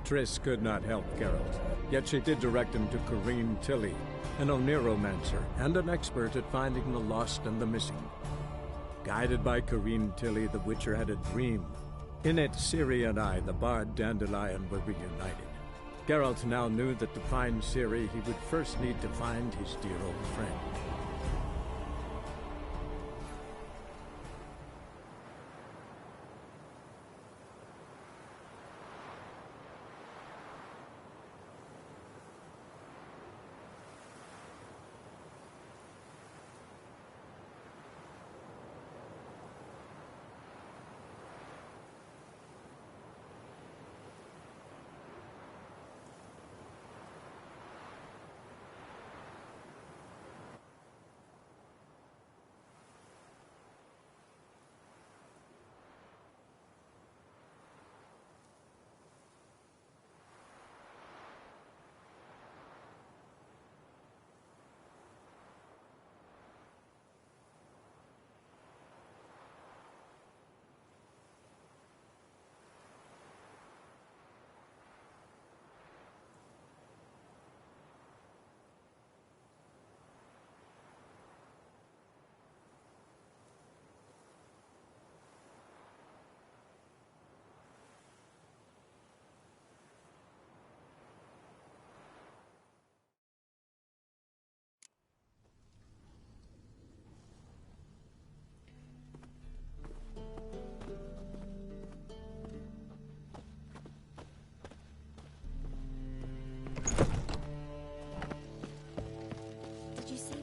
Triss could not help Geralt, yet she did direct him to Corrine Tilly, an Oniromancer and an expert at finding the lost and the missing. Guided by Corrine Tilly, the Witcher had a dream. In it, Ciri and I, the bard Dandelion, were reunited. Geralt now knew that to find Ciri, he would first need to find his dear old friend.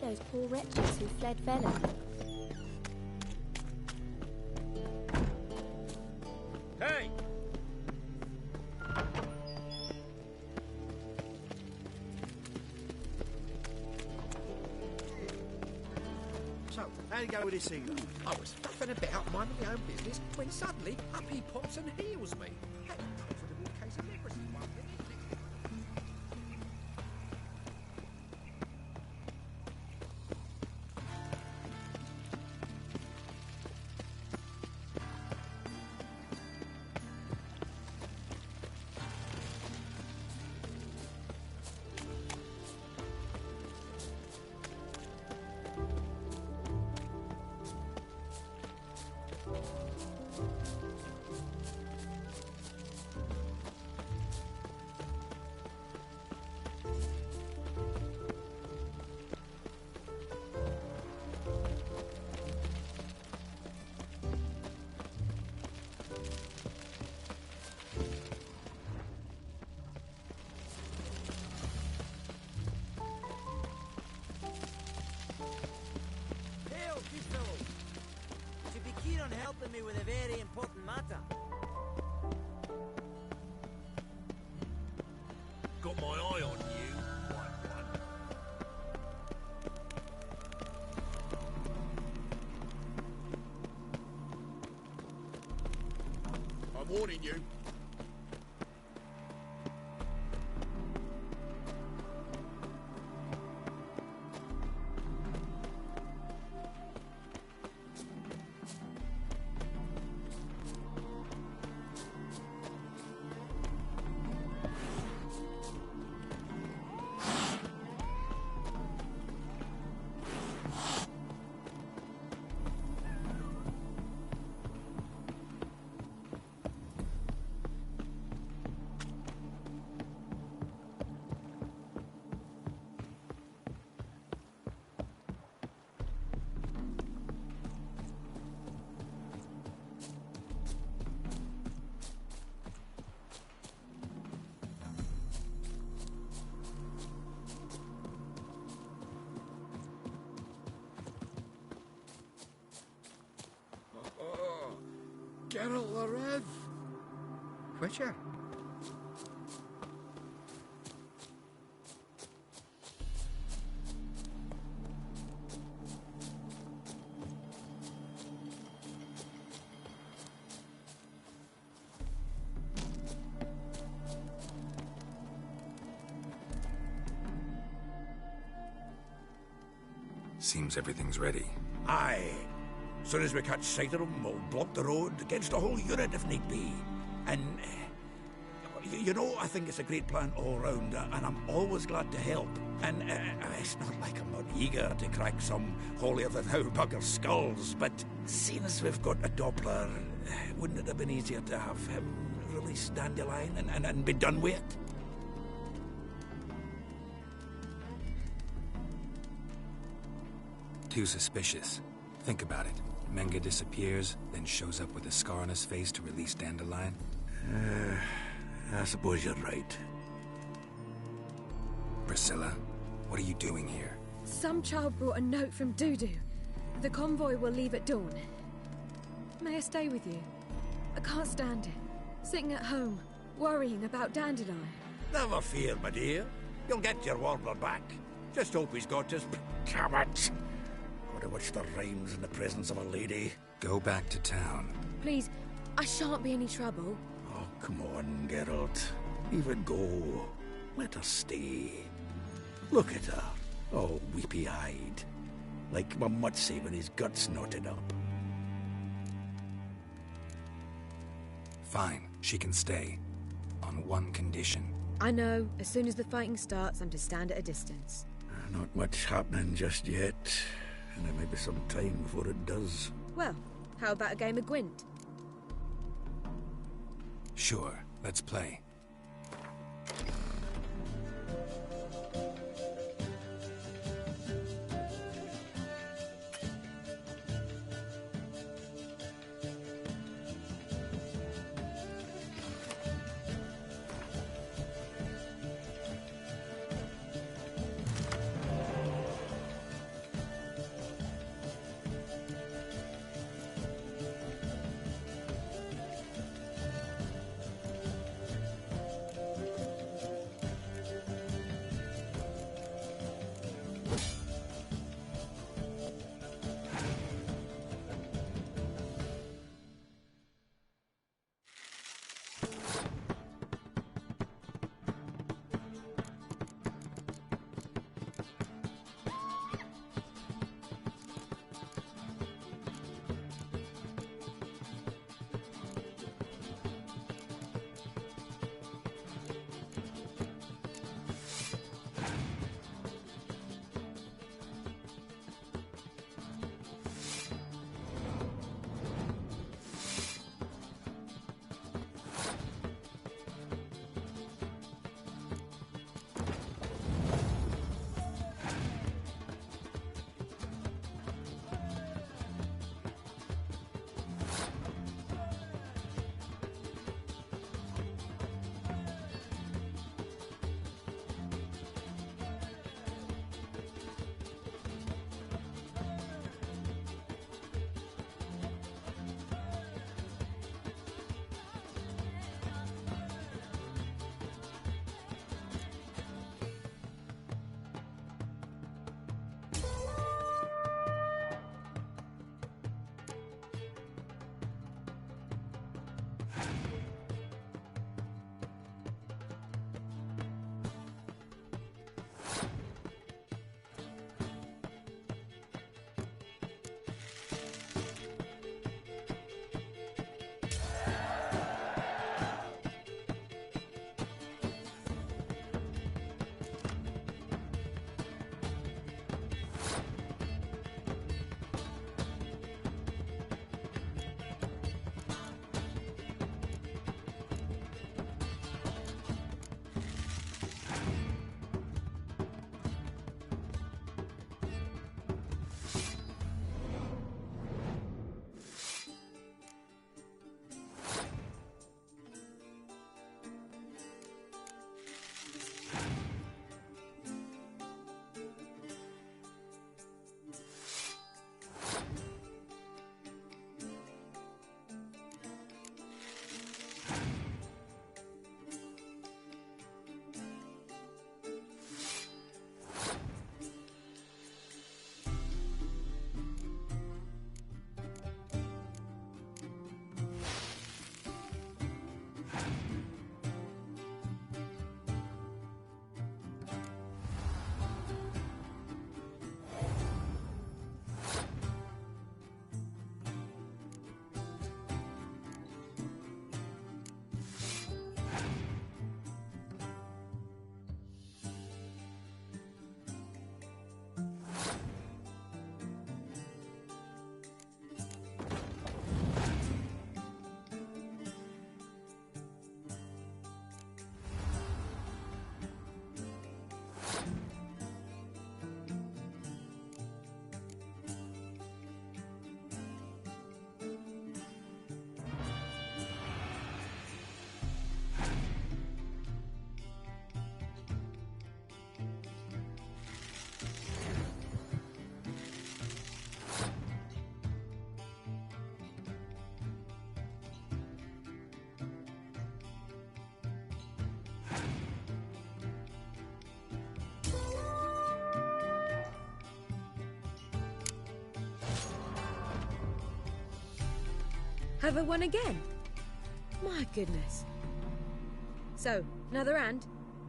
Those poor wretches who fled Belated. Hey! So, how'd it go with this healer? I was faffing about minding my own business when suddenly up he pops and heals me. Had to pay for the weak case of leprosy one thing. Helping me with a very important matter. Got my eye on you, white one. I'm warning you. Geralt the Red. Witcher. Seems everything's ready. Aye. Soon as we catch sight of them, we'll block the road against a whole unit if need be. And You know, I think it's a great plan all round, and I'm always glad to help. And it's not like I'm not eager to crack some holier-than-thou bugger skulls, but seeing as we've got a Doppler, wouldn't it have been easier to have him release Dandelion and be done with it? Too suspicious. Think about it. Menga disappears, then shows up with a scar on his face to release Dandelion. I suppose you're right. Priscilla, what are you doing here? Some child brought a note from Dudu. The convoy will leave at dawn. May I stay with you? I can't stand it. Sitting at home, worrying about Dandelion. Never fear, my dear. You'll get your warbler back. Just hope he's got his... Damn it! Gotta watch the rhymes in the presence of a lady. Go back to town. Please, I shan't be any trouble. Oh, come on, Geralt. Leave it go. Let her stay. Look at her, all weepy-eyed. Like my mutsy with his guts knotted up. Fine, she can stay. On one condition. I know, as soon as the fighting starts, I'm to stand at a distance. Not much happening just yet. And there may be some time before it does. Well, how about a game of Gwent? Sure, let's play. Have I won again? My goodness. So, another hand?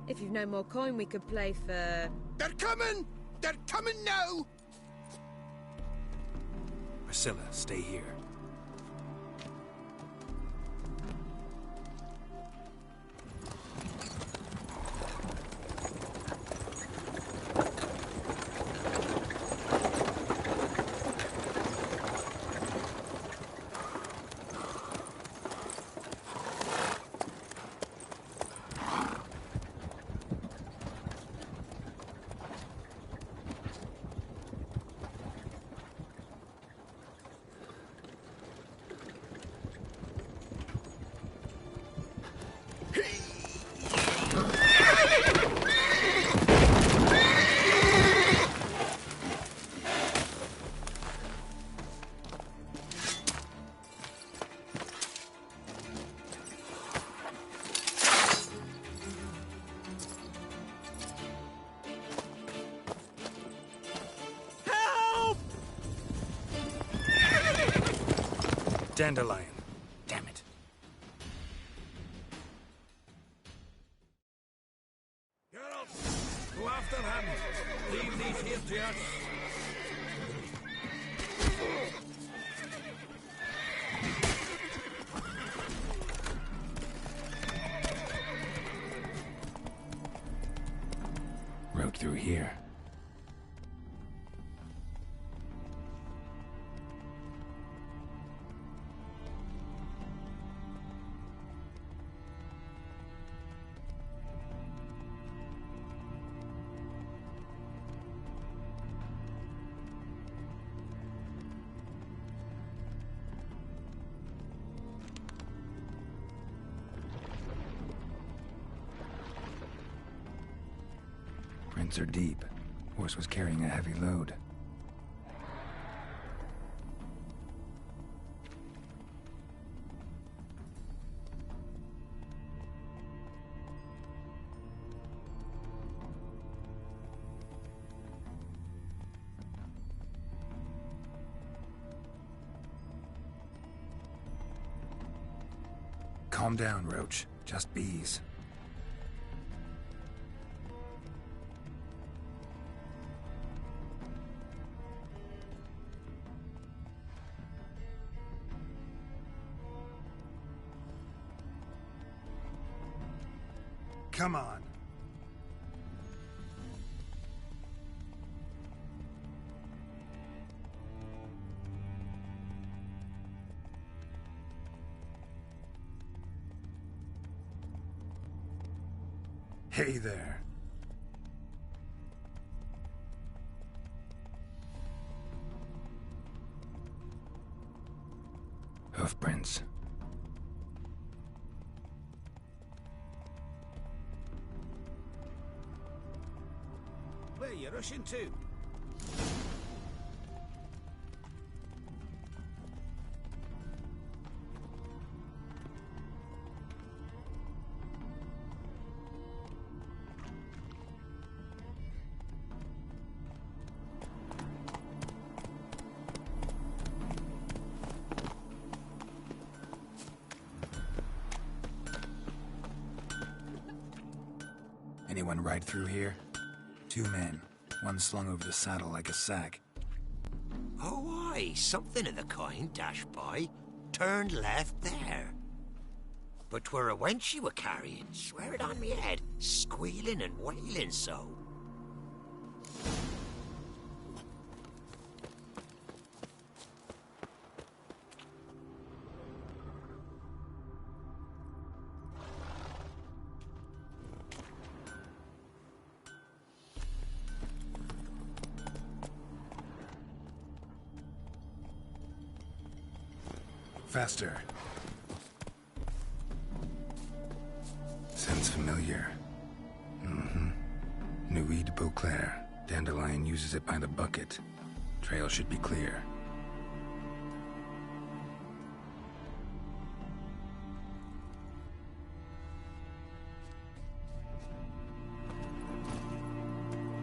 If you've no more coin, we could play for... They're coming! They're coming now! Priscilla, stay here. Dandelion. Damn it. Geralt, go after him. Leave these here to us. Road through here. Prints are deep. Horse was carrying a heavy load. Calm down, Roach. Just bees. Come on. Hey there. Hoofprints. Where are you rushing to? Anyone ride through here? 2 men. One slung over the saddle like a sack. Oh, aye, something of the kind dashed by. Turned left there. But 'twere a wench you were carrying, swear it on me head, squealing and wailing so. Faster. Sounds familiar. Nuit de Beauclair. Dandelion uses it by the bucket. Trail should be clear.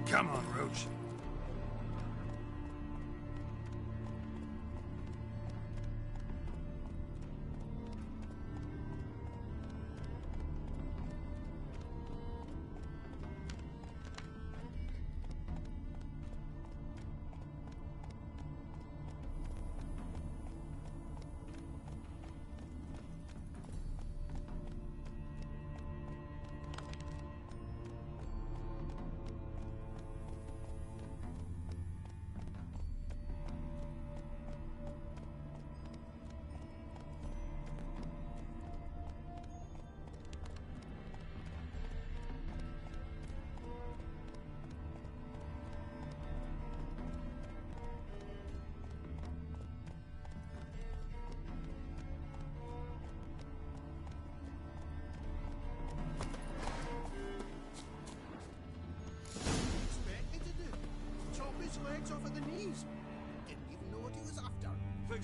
Come on, Roach.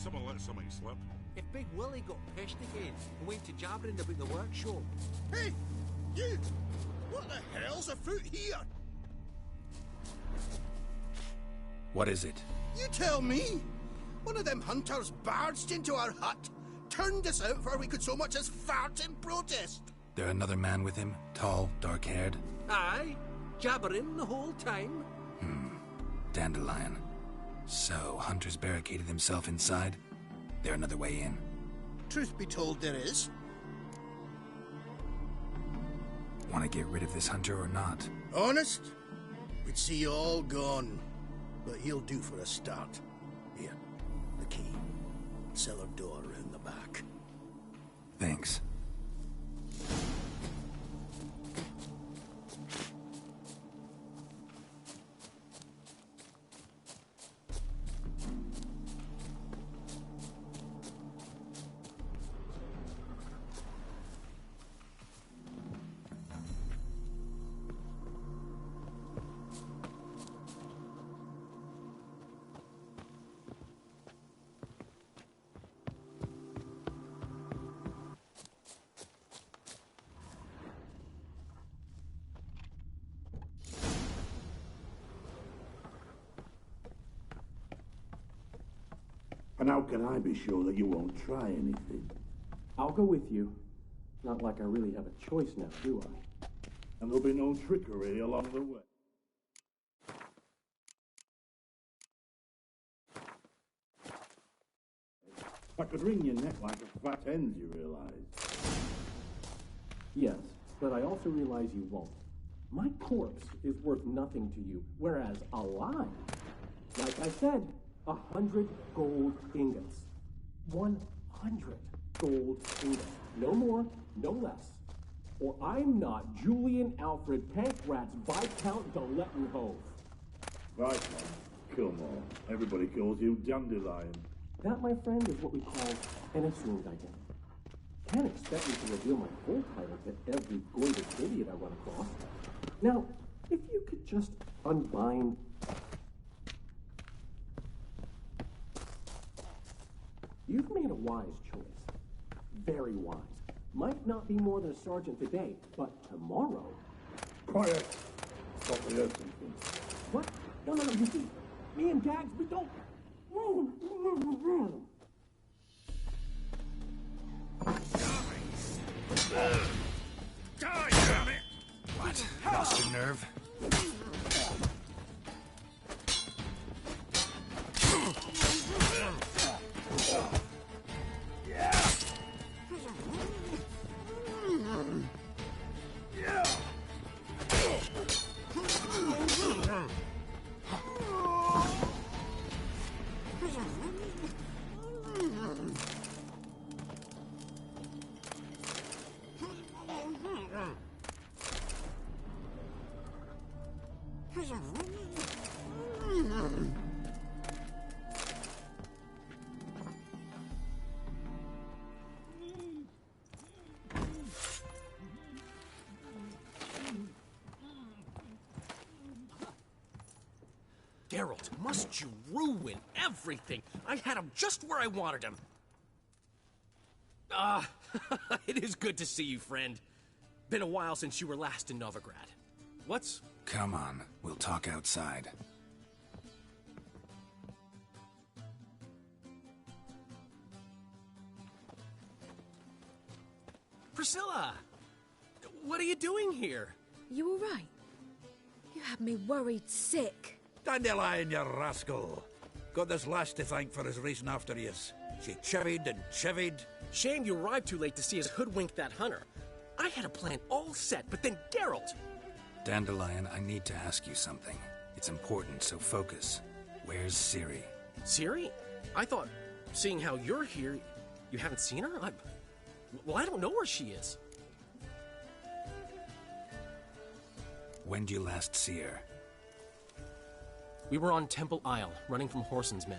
someone let something slip. If Big Willie got pissed again and went to jabbering about the workshop. Hey! You! What the hell's afoot here? What is it? You tell me! One of them hunters barged into our hut, turned us out before we could so much as fart in protest. There another man with him? Tall, dark-haired? Aye, jabbering the whole time. Dandelion. So, Hunter's barricaded himself inside? There another way in? Truth be told, there is. Want to get rid of this hunter or not? Honest? We'd see you all gone. But he'll do for a start. Here, the key. Cellar door round the back. Thanks. And how can I be sure that you won't try anything? I'll go with you. Not like I really have a choice now, do I? And there'll be no trickery along the way. I could wring your neck like a fat hen's, you realise? Yes, but I also realize you won't. My corpse is worth nothing to you, whereas alive, like I said, 100 gold ingots. 100 gold ingots. No more, no less. Or I'm not Julian Alfred Pankratz Viscount de Lettenhove. Right, come on. Everybody calls you Dandelion. That, my friend, is what we call an assumed identity. Can't expect me to reveal my full title to every goited idiot I run across. Now, if you could just unbind... You've made a wise choice. Very wise. Might not be more than a sergeant today, but tomorrow... Quiet! Stop rehearsing things. What? No, you see, me and Gags, we don't... Die, damn it! What? Lost your nerve? Geralt, must you ruin everything? I had him just where I wanted him. It is good to see you, friend. Been a while since you were last in Novigrad. What's... Come on, we'll talk outside. Priscilla! What are you doing here? You all right? You had me worried sick. Dandelion, you rascal. Got this lass to thank for his racing after yous. She chivied and chivied. Shame you arrived too late to see us hoodwink that hunter. I had a plan all set, but then Geralt... Dandelion, I need to ask you something. It's important, so focus. Where's Ciri? Ciri? I thought, seeing how you're here, you haven't seen her? Well, I don't know where she is. When did you last see her? We were on Temple Isle, running from Horson's men.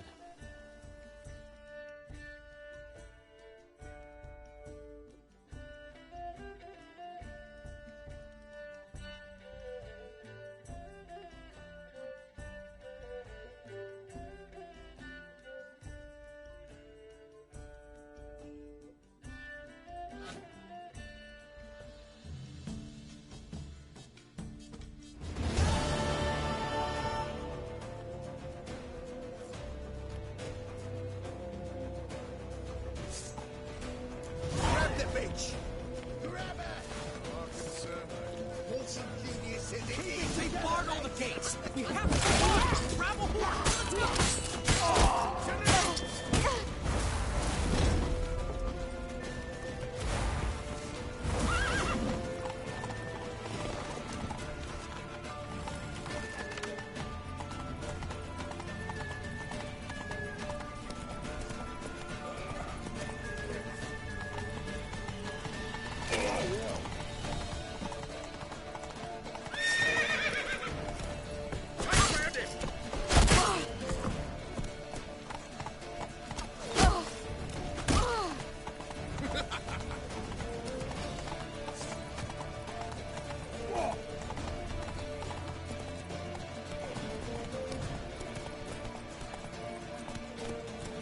gates! We have to run! Travel horse to the top!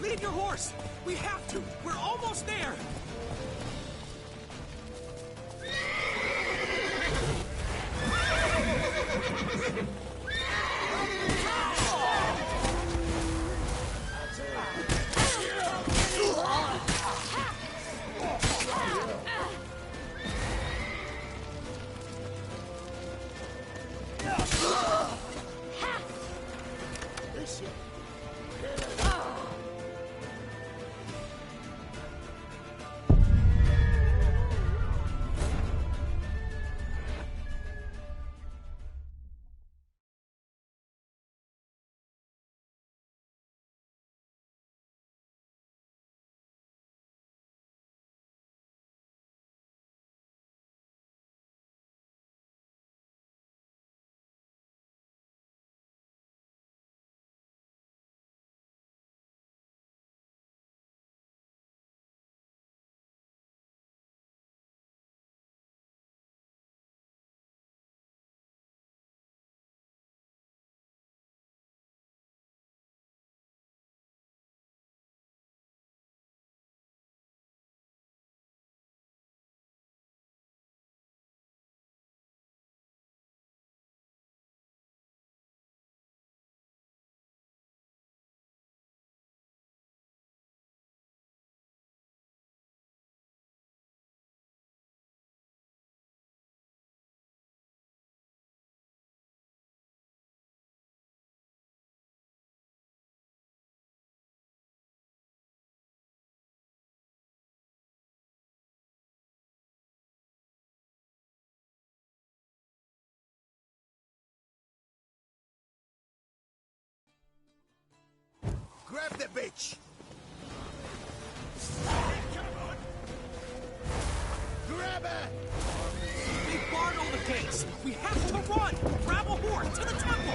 Leave your horse! We have to! We're almost there! Grab the bitch! Grab her! They barred all the gates! We have to run! Grab a horse to the temple!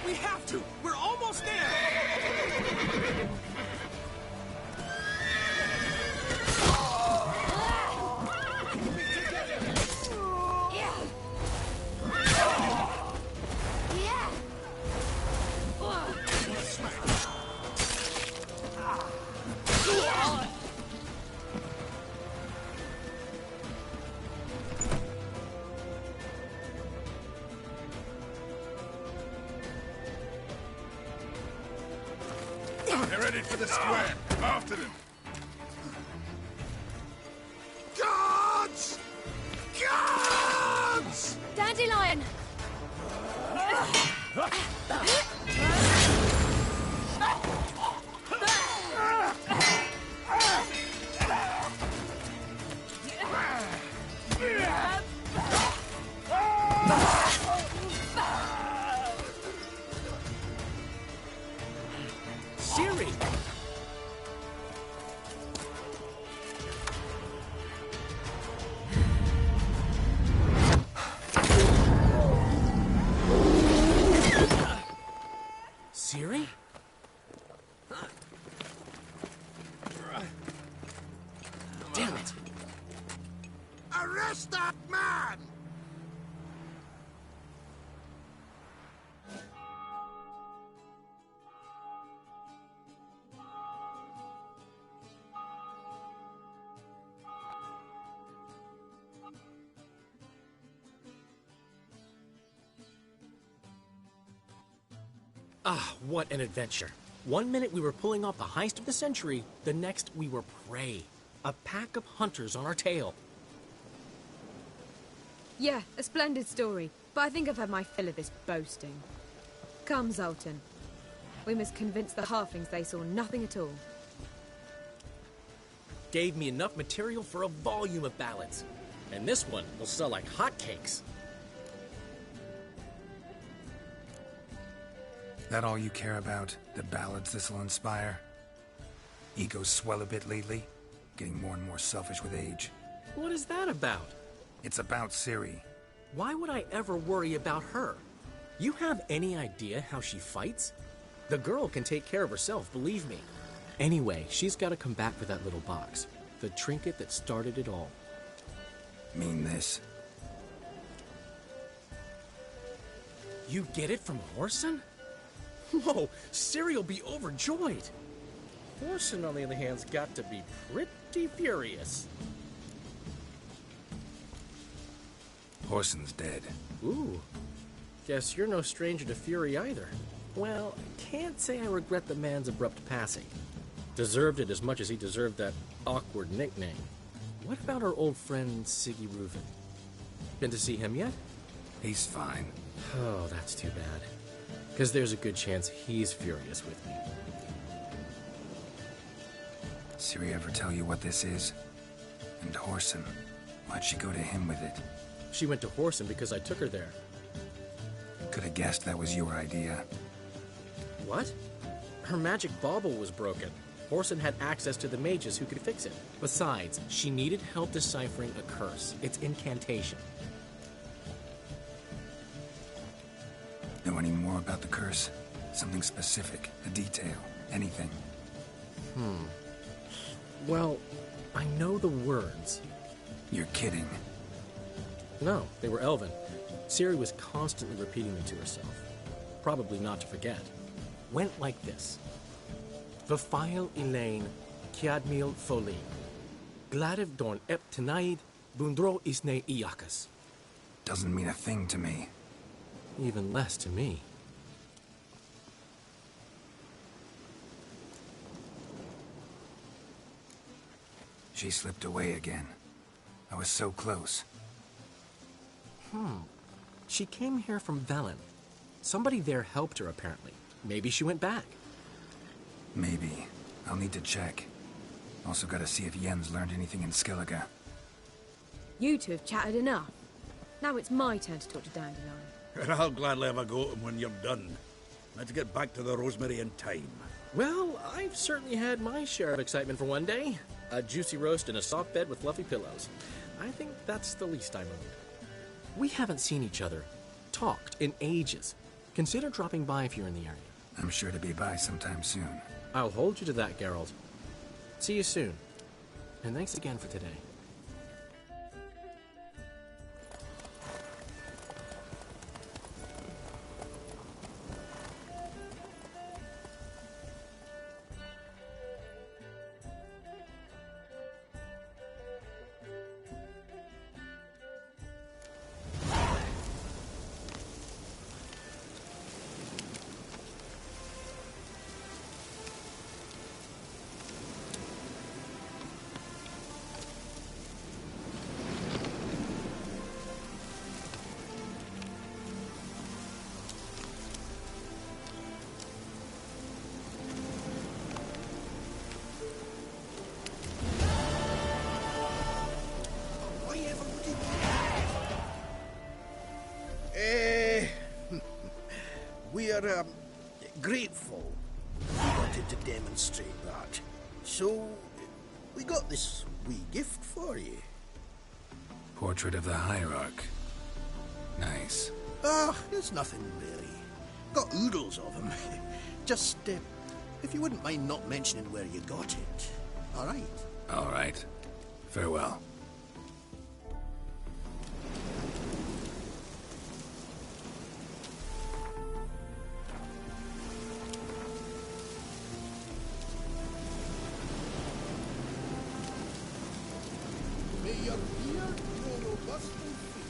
We have to! We're almost there! They're ready for the square. After them. Guards! Guards! Dandelion! Arrest that man! Ah, what an adventure. One minute we were pulling off the heist of the century, the next we were prey. A pack of hunters on our tail. Yeah, a splendid story, but I think I've had my fill of this boasting. Come, Zoltan. We must convince the halflings they saw nothing at all. Gave me enough material for a volume of ballads. And this one will sell like hotcakes. That all you care about? The ballads this'll inspire? Egos swell a bit lately? Getting more and more selfish with age. What is that about? It's about Ciri. Why would I ever worry about her? You have any idea how she fights? The girl can take care of herself, believe me. Anyway, she's got to come back for that little box. The trinket that started it all. Mean this? You get it from Whoreson? Whoa, Ciri'll be overjoyed. Whoreson, on the other hand's got to be pretty furious. Whoreson's dead. Ooh. Guess you're no stranger to fury either. Well, I can't say I regret the man's abrupt passing. Deserved it as much as he deserved that awkward nickname. What about our old friend Siggy Reuven? Been to see him yet? He's fine. Oh, that's too bad. Because there's a good chance he's furious with me. Ciri ever tell you what this is? And Whoreson, why'd she go to him with it? She went to Whoreson because I took her there. Could have guessed that was your idea. What? Her magic bauble was broken. Whoreson had access to the mages who could fix it. Besides, she needed help deciphering a curse. It's incantation. Know any more about the curse? Something specific, a detail, anything? Well, I know the words. You're kidding. No, they were Elven. Ciri was constantly repeating them to herself. Probably not to forget. Went like this. Vafile Elaine, Kiadmil Folin. Gladiv Dorn Ep Tenaid, Bundro Isne Iakas. Doesn't mean a thing to me. Even less to me. She slipped away again. I was so close. She came here from Velen. Somebody there helped her, apparently. Maybe she went back. Maybe. I'll need to check. Also gotta see if Jens learned anything in Skellige. You two have chatted enough. Now it's my turn to talk to Dandelion. And I'll gladly have a go at him when you're done. Let's get back to the Rosemary in time. Well, I've certainly had my share of excitement for one day. A juicy roast and a soft bed with fluffy pillows. I think that's the least I'm owed. We haven't seen each other, talked in ages. Consider dropping by if you're in the area. I'm sure to be by sometime soon. I'll hold you to that, Geralt. See you soon. And thanks again for today. We are grateful you wanted to demonstrate that. So, we got this wee gift for you. Portrait of the Hierarch. Nice. Ah, it's nothing really. Got oodles of them. Just, if you wouldn't mind not mentioning where you got it. All right? All right. Farewell. your beard grow robust and fit.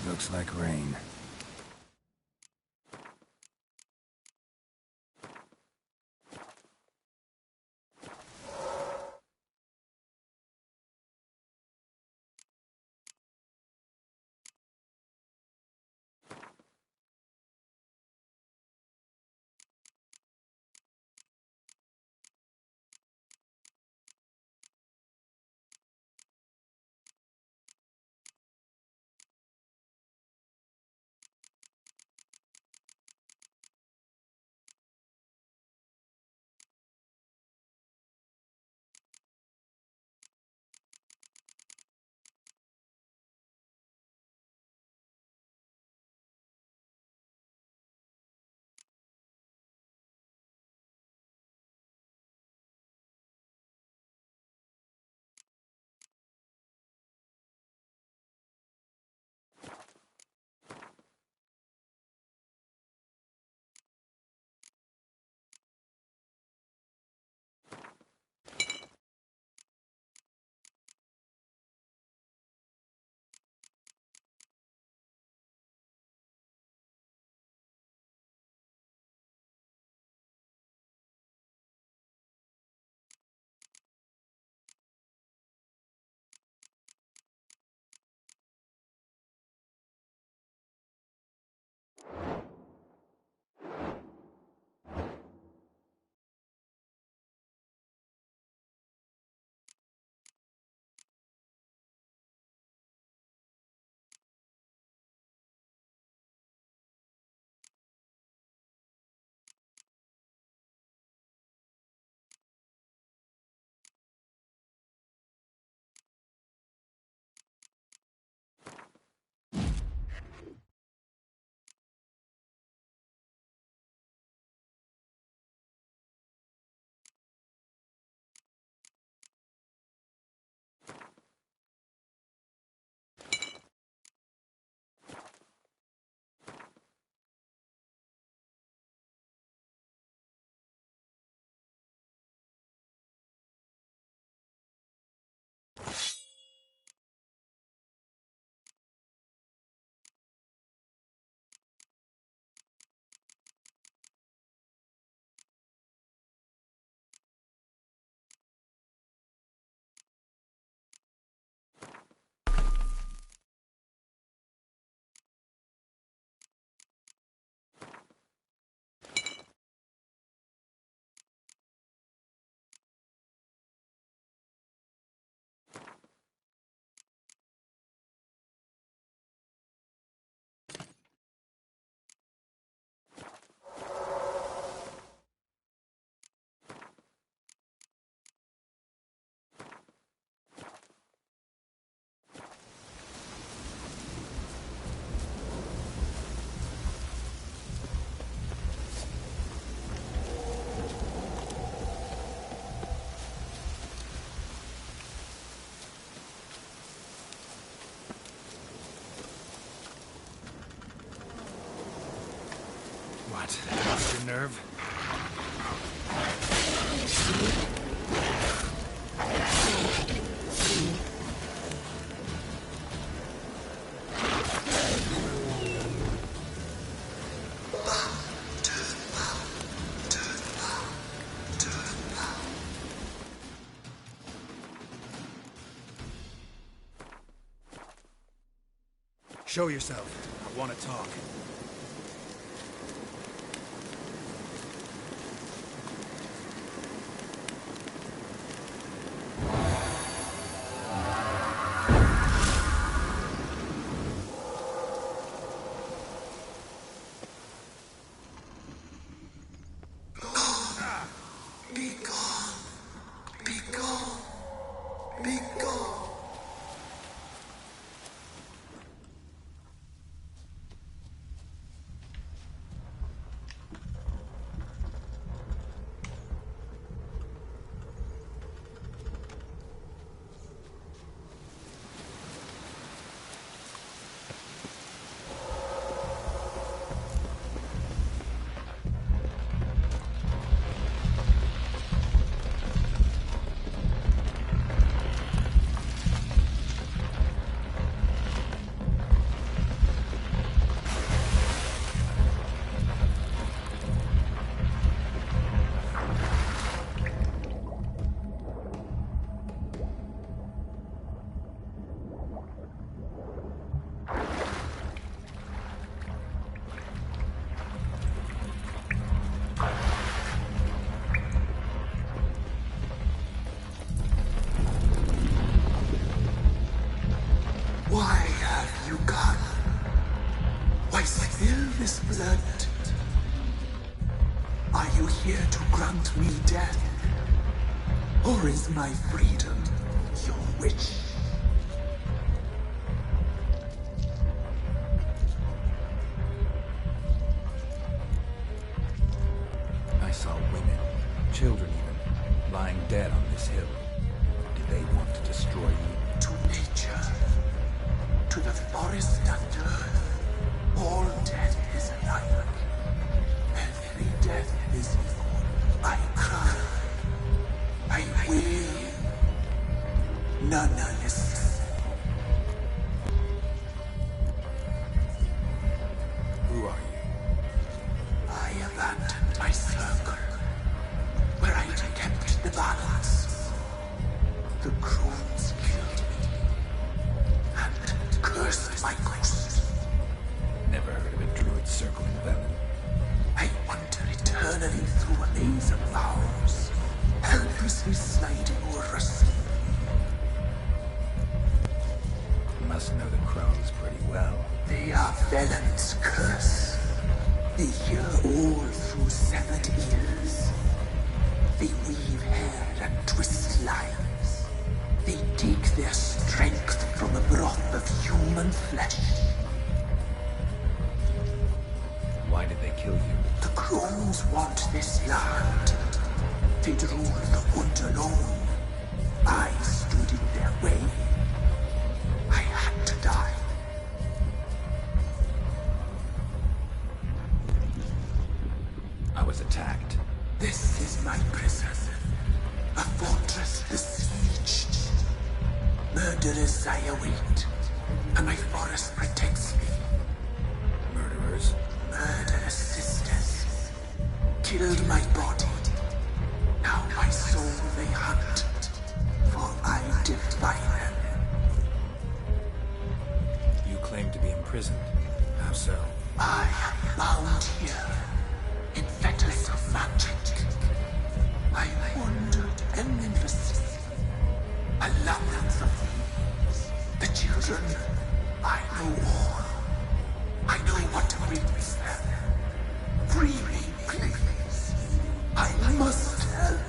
Looks like rain. What? Lost your nerve? Show yourself. I want to talk. My freedom, your wish. I saw women, children even, lying dead on this hill. Did they want to destroy you? To nature, to the forest and earth, all death is alike. Every death is equal. I cry. I will. None listens. Who are you? I abandoned my circle, where I had kept the balance. The crones killed me, and cursed my ghost. Never heard of a druid circle in Velen. I wander eternally through a maze of vows, helplessly sliding over a sea. Must know the crones pretty well. They are Velen's curse. They hear all through severed ears. They weave hair and twist lines. They take their strength from the broth of human flesh. Why did they kill you? The crones want this land. They'd rule the wood alone. I stood in their way. I had to die. I was attacked. This is my prison. A fortress besieged. Murderers I await, and my forest protects me. Murderers? Murderous sisters. Killed my body. Now my soul they hunt, for I defy them. You claim to be imprisoned. How so? I am bound here, in fetters of magic. I wandered endlessly, a labyrinth of thieves. The children, I know all. I know what awaits them. Free me, please. I must help.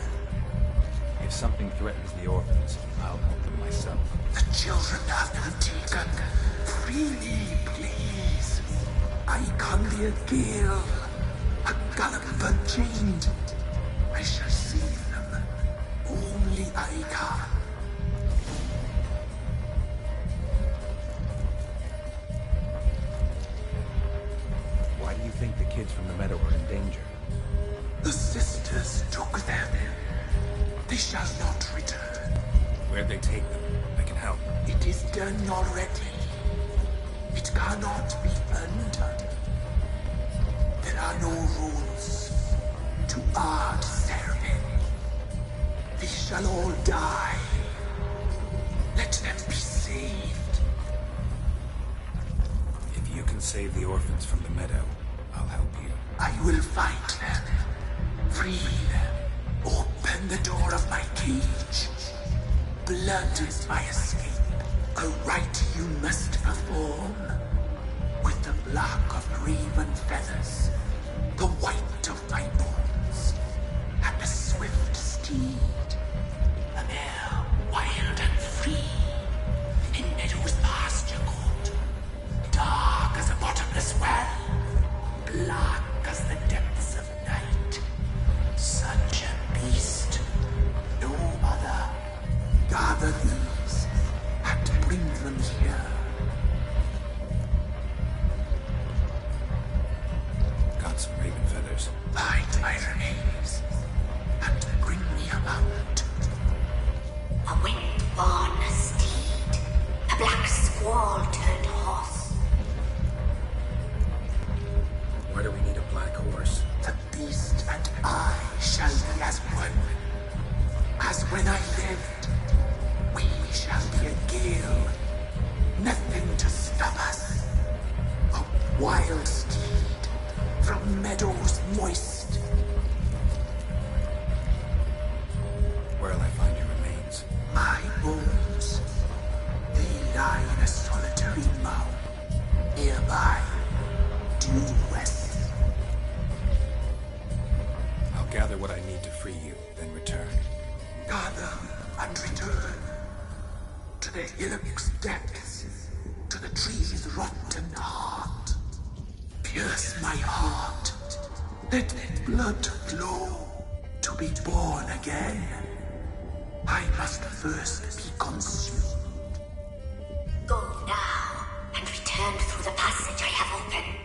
If something threatens the orphans, I'll help them myself. The children have been taken. Free me, please. I can be a gale, a galloper chained. I shall save them. Only I can. Why do you think the kids from the meadow are in danger. The sisters took them. They shall not return. Where'd they take them? I can help. It is done already. It cannot be undone. There are no rules to our serving. They shall all die. Let them be saved. If you can save the orphans from the meadow, I'll help you. I will find them. Free them. Open the door of my cage. Blood is my escape. A rite you must perform. With the black of raven feathers, the white of my bones, and a swift steed. A mare wild and free, in meadows pasture court. Dark as a bottomless well, black as the depths of night. Such a beast, no other. Gather these, and bring them here. Got some raven feathers. Find my remains, and bring me a mount. A wind-born steed, a black squall turned horse. Why do we need a black horse? The beast and I shall be as one. As when I lived, we shall be a gale. Nothing to stop us. A wild steed from meadows moist. Where'll I find your remains? My bones, they lie in a solitary mound. Nearby, due west. I'll gather what I need to free you, then return. Gather and return to the hillock's depths, to the tree's rotten heart. Pierce my heart, let blood flow to be born again. I must first be consumed. Go now, and return through the passage I have opened.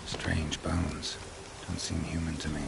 Strange bones. Don't seem human to me.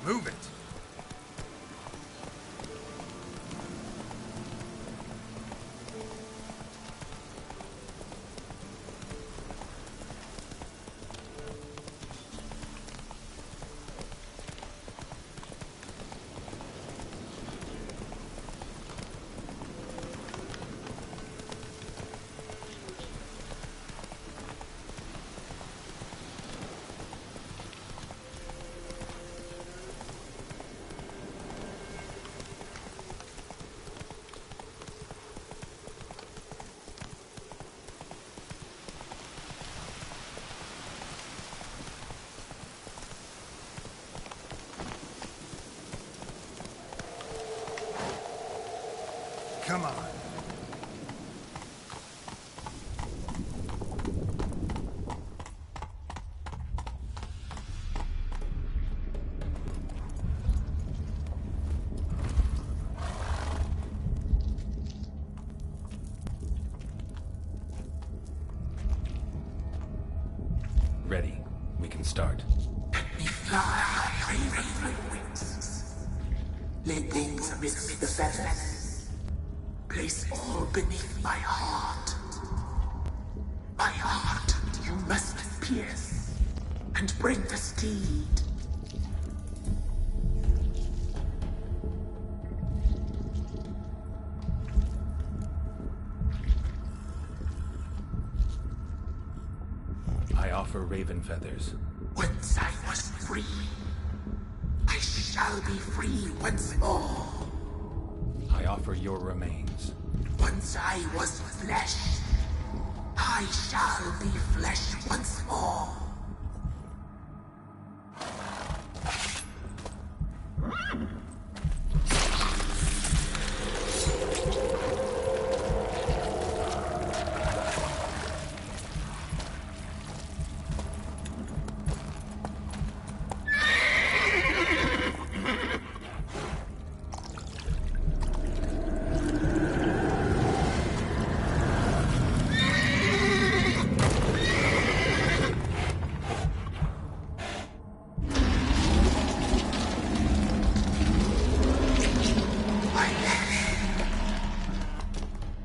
Move it. Come on. Ready. We can start. Let me fly, raven wings. Lay wings amidst the feathers. Place all beneath my heart. My heart you must pierce, and bring the steed. I offer raven feathers. Once I was free, I shall be free once more. I offer your remains. Once I was flesh, I shall be flesh once more.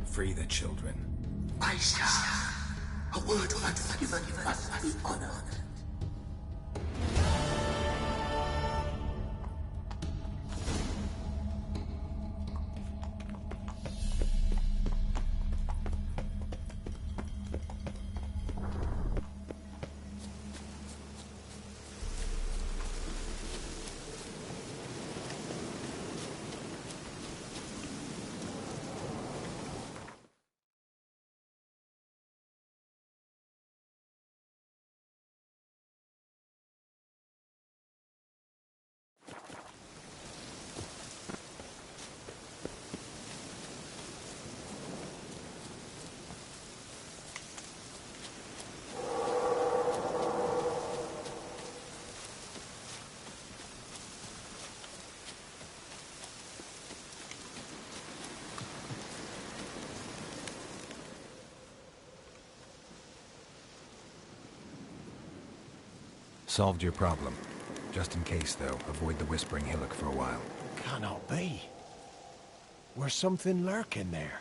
Free the children. I shall. A word once given must be honored. Solved your problem. Just in case, though, avoid the Whispering Hillock for a while. Cannot be. Where's something lurking there?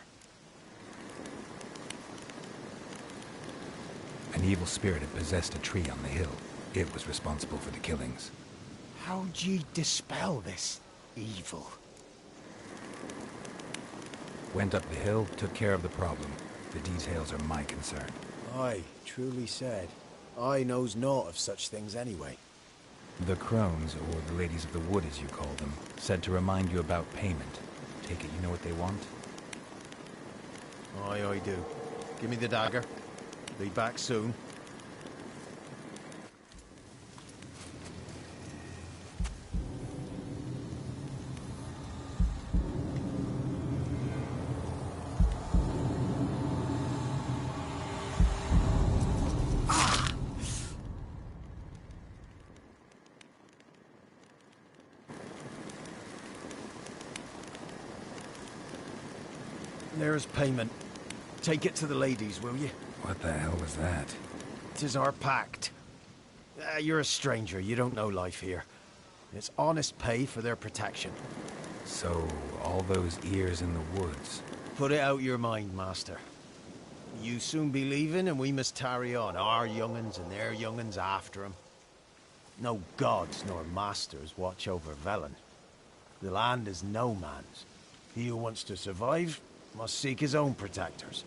An evil spirit had possessed a tree on the hill. It was responsible for the killings. How'd ye dispel this evil? Went up the hill, took care of the problem. The details are my concern. Aye, truly said. I knows naught of such things anyway. The crones, or the ladies of the wood as you call them, said to remind you about payment. Take it you know what they want? Aye, I do. Give me the dagger. Be back soon. There's payment. Take it to the ladies, will you? What the hell was that? 'Tis our pact. You're a stranger, you don't know life here. It's honest pay for their protection. So, all those ears in the woods. Put it out your mind, Master. You soon be leaving, and we must tarry on, our young'uns and their young'uns after 'em. No gods nor masters watch over Velen. The land is no man's. He who wants to survive must seek his own protectors.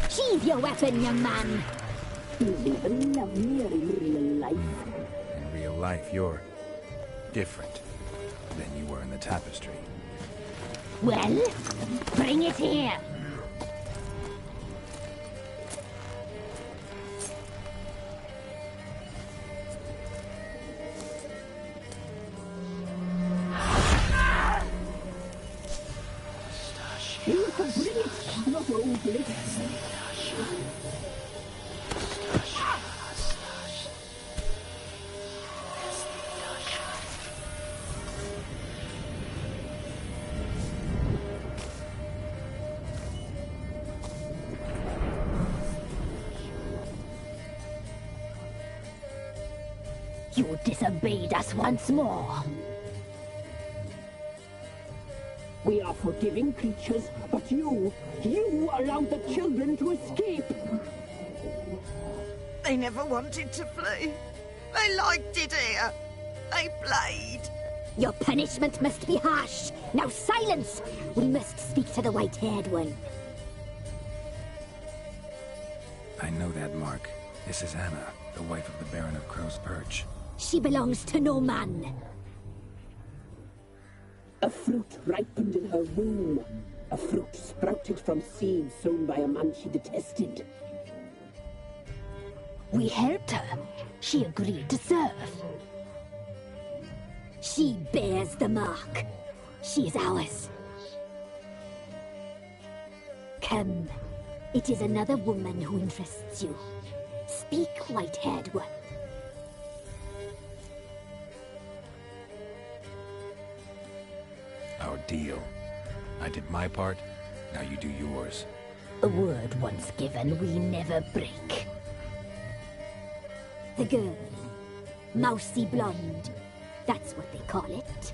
Sheathe your weapon, young man. You'll even love me in real life. In real life, you're different than you were in the tapestry. Well, bring it here. You can bring it, not old lips. You disobeyed us once more. We are forgiving creatures, but you allowed the children to escape. They never wanted to flee. They liked it here. They played. Your punishment must be harsh. Now silence! We must speak to the white-haired one. I know that mark. This is Anna, the wife of the Baron of Crow's Perch. She belongs to no man. A fruit ripened in her womb. A fruit sprouted from seeds sown by a man she detested. We helped her. She agreed to serve. She bears the mark. She is ours. Come. It is another woman who interests you. Speak, white-haired one. Our deal. I did my part, now you do yours. A word once given, we never break. The girl. Mousy blonde. That's what they call it.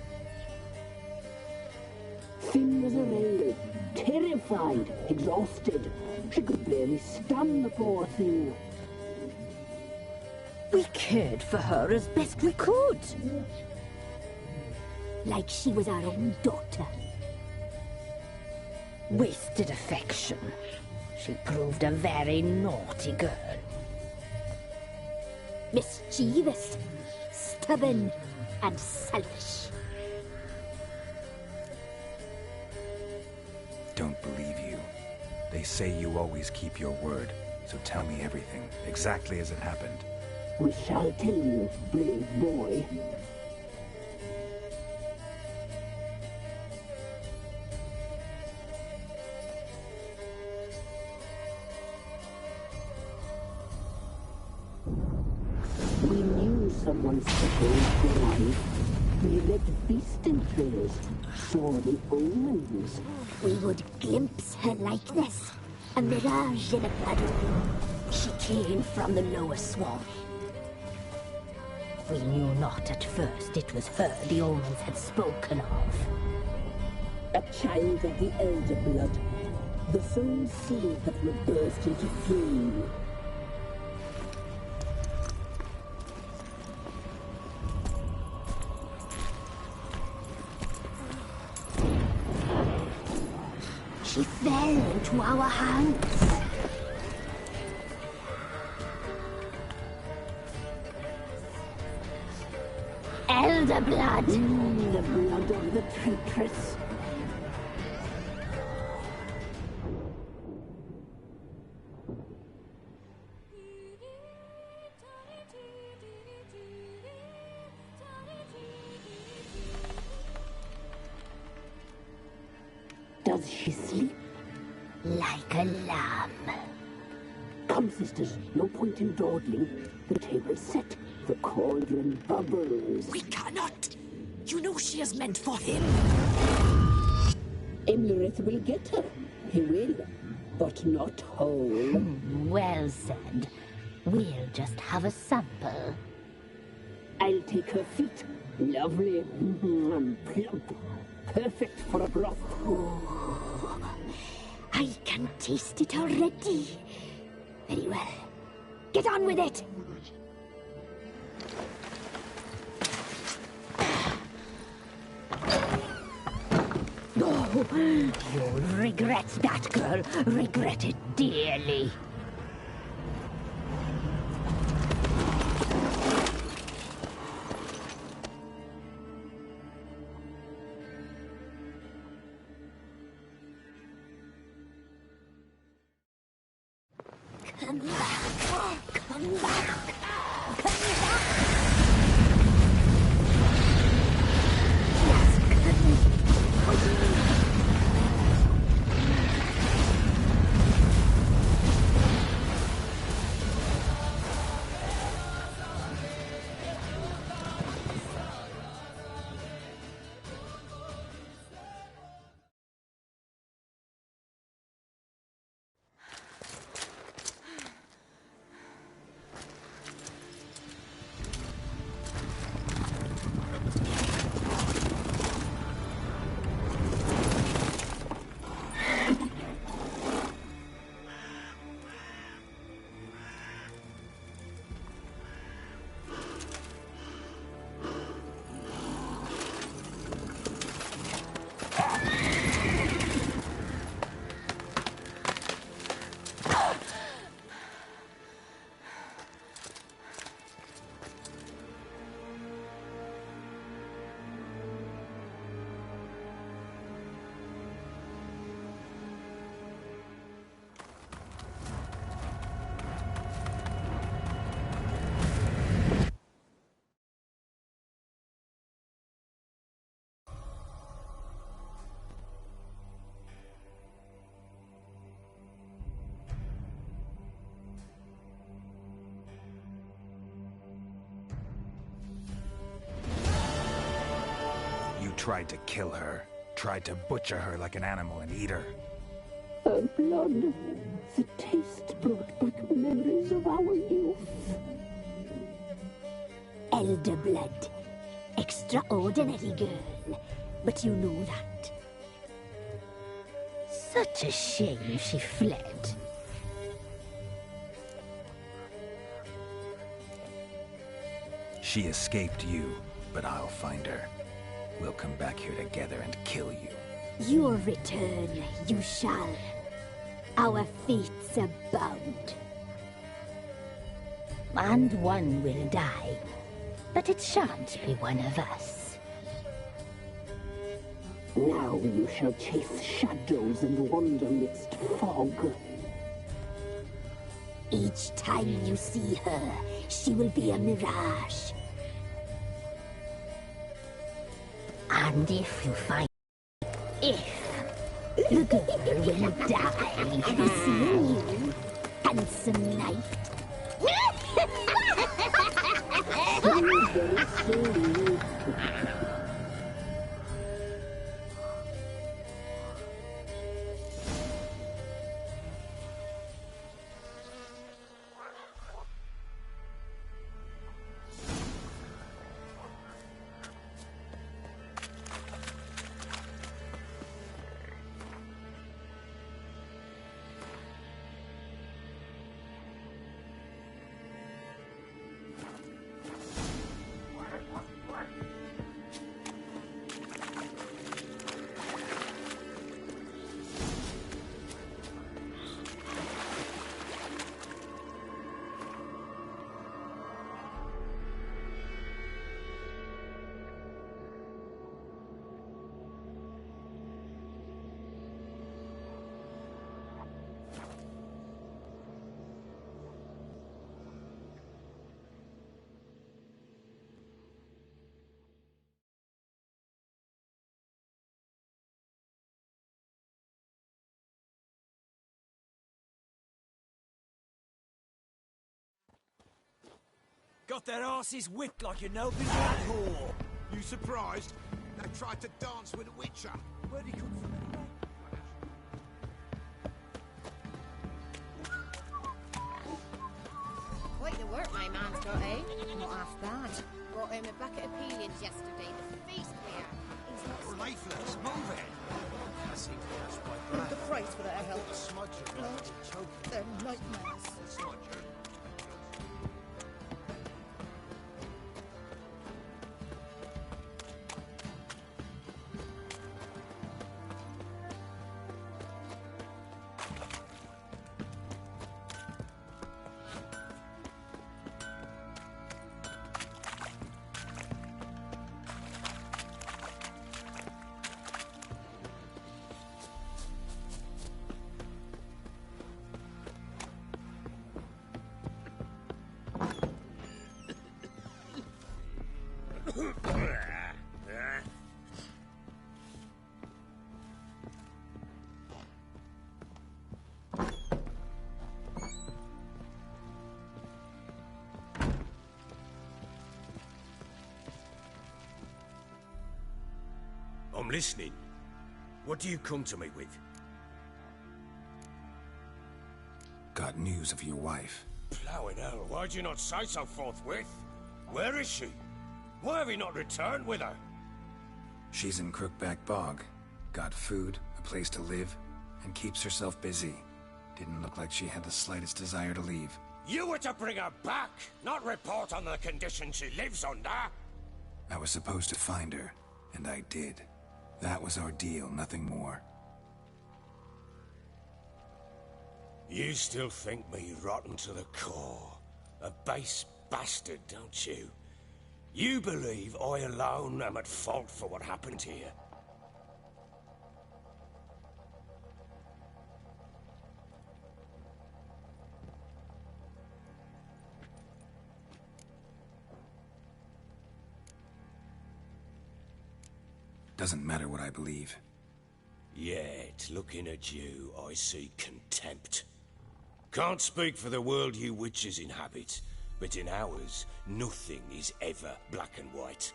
Thin as a rail, terrified, exhausted. She could barely stand, the poor thing. We cared for her as best we could. Like she was our own daughter. Wasted affection. She proved a very naughty girl. Mischievous, stubborn, and selfish. Don't believe you. They say you always keep your word, so tell me everything, exactly as it happened. We shall tell you, brave boy. We knew someone special would arrive. We led feasting trails, saw the omens. We would glimpse her likeness, a mirage in a puddle. She came from the lower swamp. We knew not at first it was her the omens had spoken of. A child of the elder blood, the sole seed that would burst into flame. She fell into our hands. Elder blood. The blood of the traitress. Does she sleep? Like a lamb. Come, sisters, no point in dawdling. The table's set. The cauldron bubbles. We cannot! You know she is meant for him. Imlerith will get her. He will, but not whole. Well said. We'll just have a sample. I'll take her feet. Lovely. Plump. Perfect for a broth. Oh, I can taste it already. Very well. Get on with it! Oh, you'll regret that, girl. Regret it dearly. Come back. Come back. Come back. Tried to kill her. Tried to butcher her like an animal and eat her. Her blood. The taste brought back memories of our youth. Elder blood. Extraordinary girl. But you know that. Such a shame she fled. She escaped you, but I'll find her. We'll come back here together and kill you. Your return, you shall. Our fates are bound. And one will die, but it shan't be one of us. Now you shall chase shadows and wander midst fog. Each time you see her, she will be a mirage. And if you find... the girl will die. Seeing you, handsome knight. Got their asses whipped like an open black whore. You surprised? They tried to dance with a witcher. Where'd he come from anyway? Quite the work my man's got, eh? Not half bad. Brought him a bucket of peelings yesterday. The feast we had. He's not Lifeless, move it! I seem to catch my breath. the price for their help. The smudger No, got to choking. they're nightmares. The smudger. I'm listening. What do you come to me with? Got news of your wife. Plowing hell, why'd you not say so forthwith? Where is she? Why have you not returned with her? She's in Crookback Bog. Got food, a place to live, and keeps herself busy. Didn't look like she had the slightest desire to leave. You were to bring her back, not report on the conditions she lives under. I was supposed to find her, and I did. That was our deal, nothing more. You still think me rotten to the core. A base bastard, don't you? You believe I alone am at fault for what happened here. Doesn't matter what I believe. Yet, looking at you, I see contempt. Can't speak for the world you witches inhabit, but in ours, nothing is ever black and white.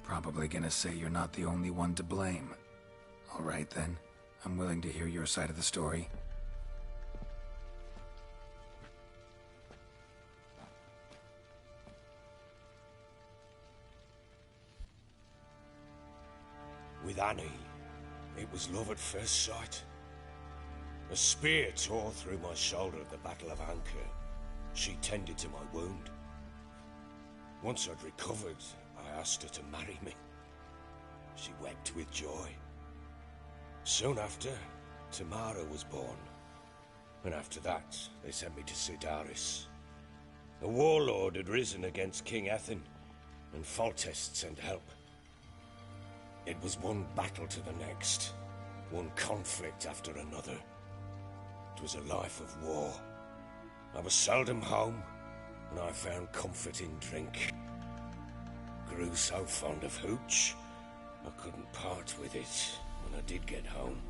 Probably gonna say you're not the only one to blame. All right then, I'm willing to hear your side of the story. With Annie, it was love at first sight. A spear tore through my shoulder at the Battle of Anchor. She tended to my wound. Once I'd recovered, I asked her to marry me. She wept with joy. Soon after, Tamara was born. And after that, they sent me to Sidaris. A warlord had risen against King Ethan, and Foltest sent help. It was one battle to the next, one conflict after another. It was a life of war. I was seldom home, and I found comfort in drink. Grew so fond of hooch, I couldn't part with it when I did get home.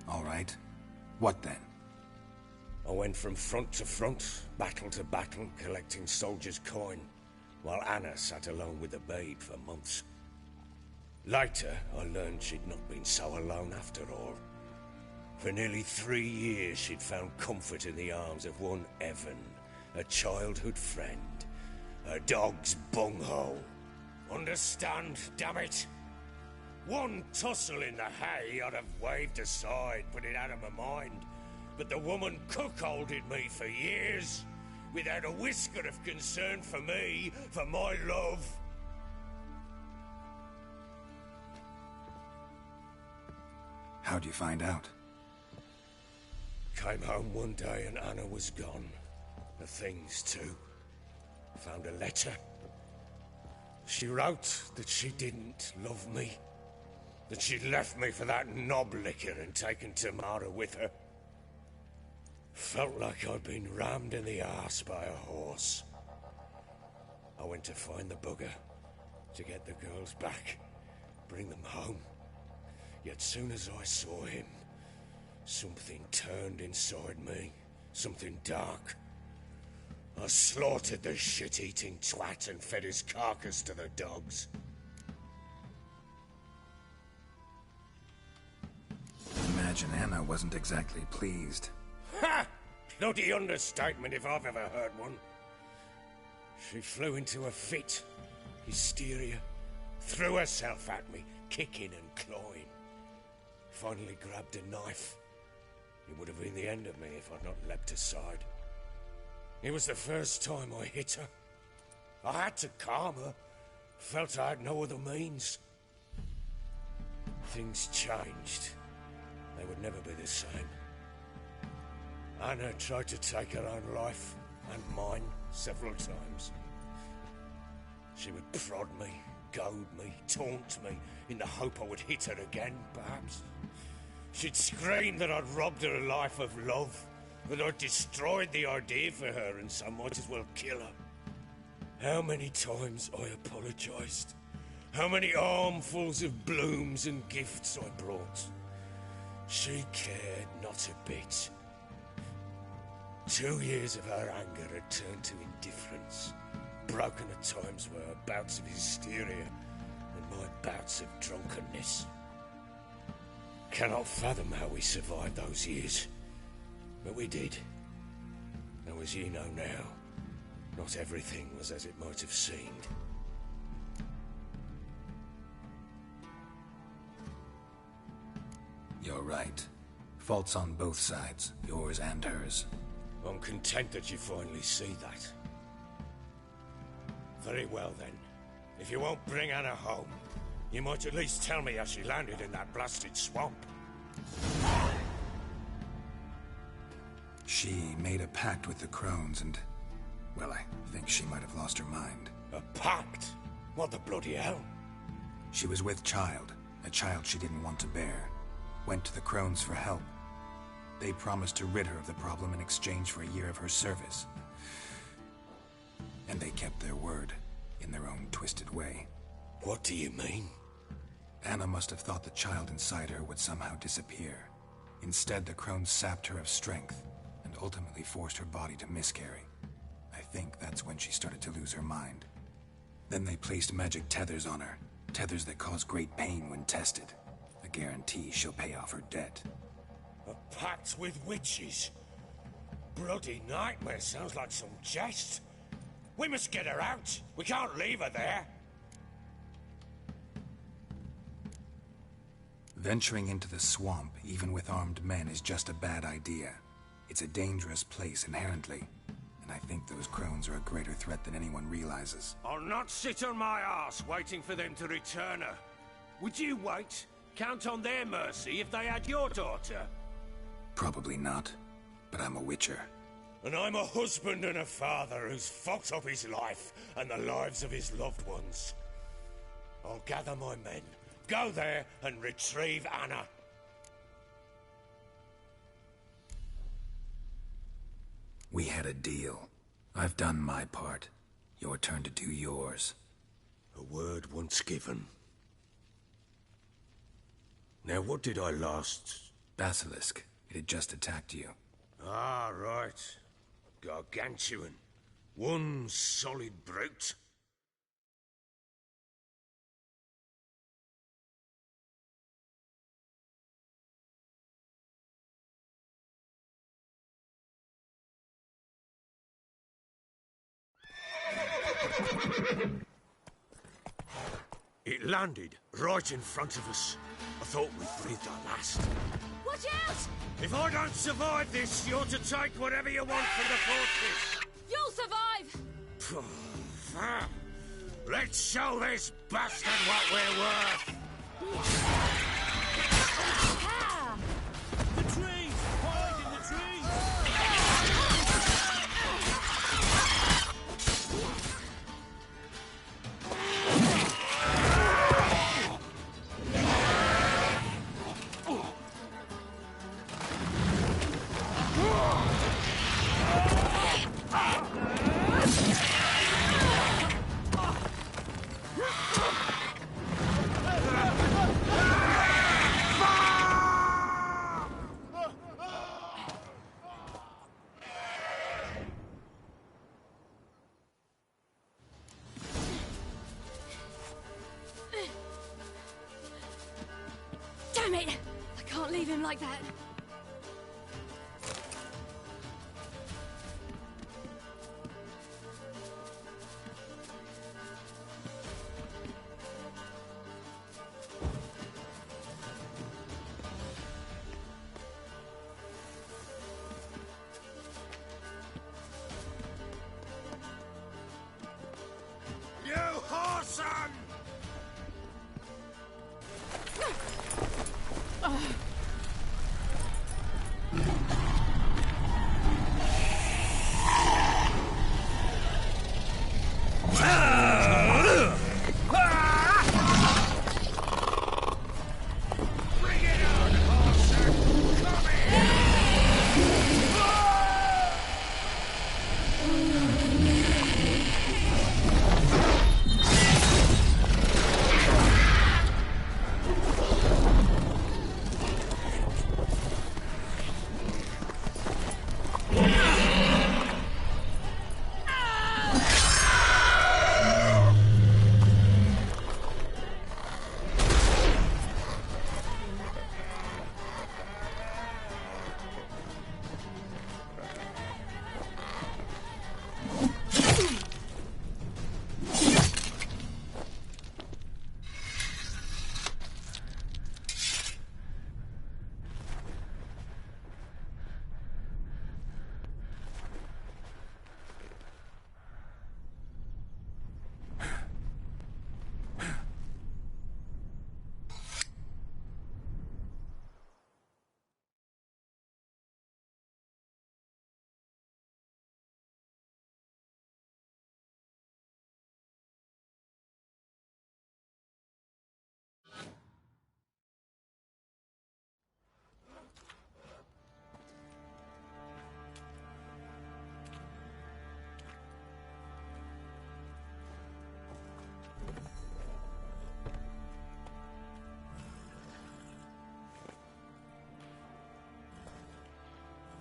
All right. What then? I went from front to front, battle to battle, collecting soldiers' coin, while Anna sat alone with the babe for months. Later, I learned she'd not been so alone after all. For nearly 3 years, she'd found comfort in the arms of one Evan, a childhood friend, a dog's bunghole. Understand, damn it? One tussle in the hay I'd have waved aside, put it out of my mind. But the woman cuckolded me for years, without a whisker of concern for me, for my love. How'd you find out? Came home one day and Anna was gone. The things too. Found a letter. She wrote that she didn't love me. That she'd left me for that knob licker and taken Tamara with her. Felt like I'd been rammed in the arse by a horse. I went to find the bugger, to get the girls back. bring them home. Yet soon as I saw him, something turned inside me. Something dark. I slaughtered the shit-eating twat and fed his carcass to the dogs. Imagine Anna wasn't exactly pleased. Ha! Bloody understatement if I've ever heard one. She flew into a fit. Hysteria. Threw herself at me, kicking and clawing. Finally grabbed a knife. It would have been the end of me if I'd not leapt aside. It was the first time I hit her. I had to calm her. Felt I had no other means. Things changed. They would never be the same. Anna tried to take her own life, and mine, several times. She would prod me, goad me, taunt me, in the hope I would hit her again, perhaps. She'd scream that I'd robbed her life of love, that I'd destroyed the idea for her, and so might as well kill her. How many times I apologised. How many armfuls of blooms and gifts I brought. She cared not a bit. 2 years of her anger had turned to indifference, broken at times were her bouts of hysteria and my bouts of drunkenness. Cannot fathom how we survived those years, but we did. Though as ye know now, not everything was as it might have seemed. You're right. Faults on both sides, yours and hers. I'm content that you finally see that. Very well then. If you won't bring Anna home, you might at least tell me how she landed in that blasted swamp. She made a pact with the crones and... well, I think she might have lost her mind. A pact? What the bloody hell? She was with child, a child she didn't want to bear. Went to the crones for help. They promised to rid her of the problem in exchange for a year of her service. And they kept their word, in their own twisted way. What do you mean? Anna must have thought the child inside her would somehow disappear. Instead, the crones sapped her of strength, and ultimately forced her body to miscarry. I think that's when she started to lose her mind. Then they placed magic tethers on her, tethers that cause great pain when tested. A guarantee she'll pay off her debt. A pact with witches? Bloody nightmare, sounds like some jest. We must get her out. We can't leave her there. Venturing into the swamp, even with armed men, is just a bad idea. It's a dangerous place inherently, and I think those crones are a greater threat than anyone realizes. I'll not sit on my arse waiting for them to return her. Would you wait? Count on their mercy if they had your daughter? Probably not, but I'm a witcher. And I'm a husband and a father who's fucked up his life and the lives of his loved ones. I'll gather my men, go there and retrieve Anna. We had a deal. I've done my part. Your turn to do yours. A word once given. Now what did I last... Basilisk. It had just attacked you. Ah, right. Gargantuan. One solid brute. It landed right in front of us. I thought we breathed our last. Watch out! If I don't survive this, you're to take whatever you want from the fortress. You'll survive! Let's show this bastard what we're worth! Ah! The trees! Hide in the trees! him like that. You whoreson!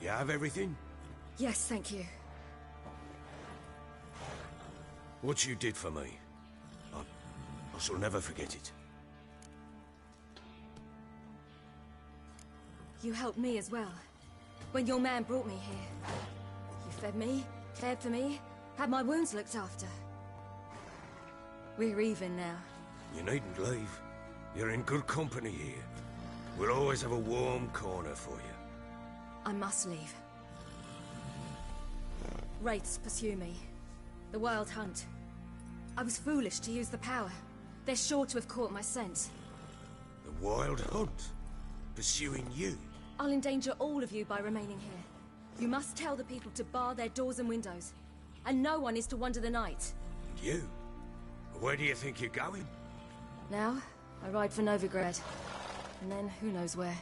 You have everything? Yes, thank you. What you did for me, I shall never forget it. You helped me as well. When your man brought me here. You fed me, cared for me, had my wounds looked after. We're even now. You needn't leave. You're in good company here. We'll always have a warm corner for you. I must leave. Wraiths pursue me. The Wild Hunt. I was foolish to use the power. They're sure to have caught my scent. The Wild Hunt? Pursuing you? I'll endanger all of you by remaining here. You must tell the people to bar their doors and windows. And no one is to wander the night. And you? Where do you think you're going? Now, I ride for Novigrad. And then, who knows where.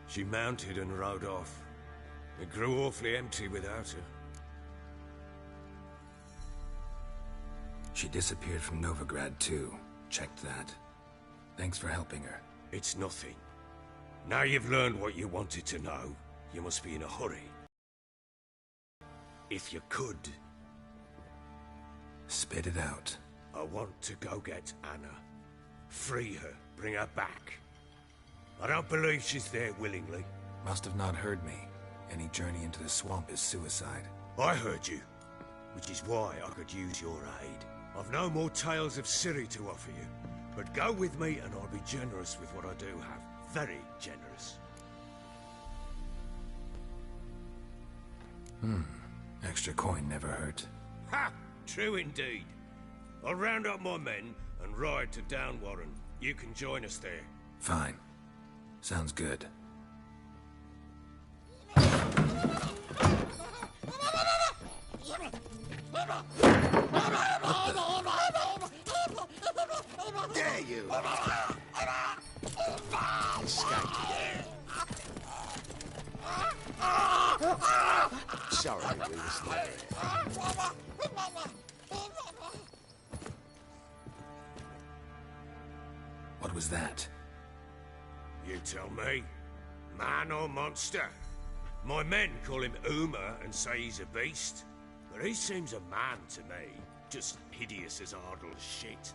She mounted and rode off. It grew awfully empty without her. She disappeared from Novigrad too. Checked that. Thanks for helping her. It's nothing. Now you've learned what you wanted to know, you must be in a hurry. If you could... Spit it out. I want to go get Anna. Free her, bring her back. I don't believe she's there willingly. Must have not heard me. Any journey into the swamp is suicide. I heard you, which is why I could use your aid. I've no more tales of Ciri to offer you, but go with me and I'll be generous with what I do have. Very generous. Extra coin never hurt. Ha! True indeed. I'll round up my men and ride to Downwarren. You can join us there. Fine. Sounds good. Dare you! Sorry, we was there. What was that? You tell me. Man or monster? My men call him Uma and say he's a beast. But he seems a man to me. Just hideous as Ardle as shit.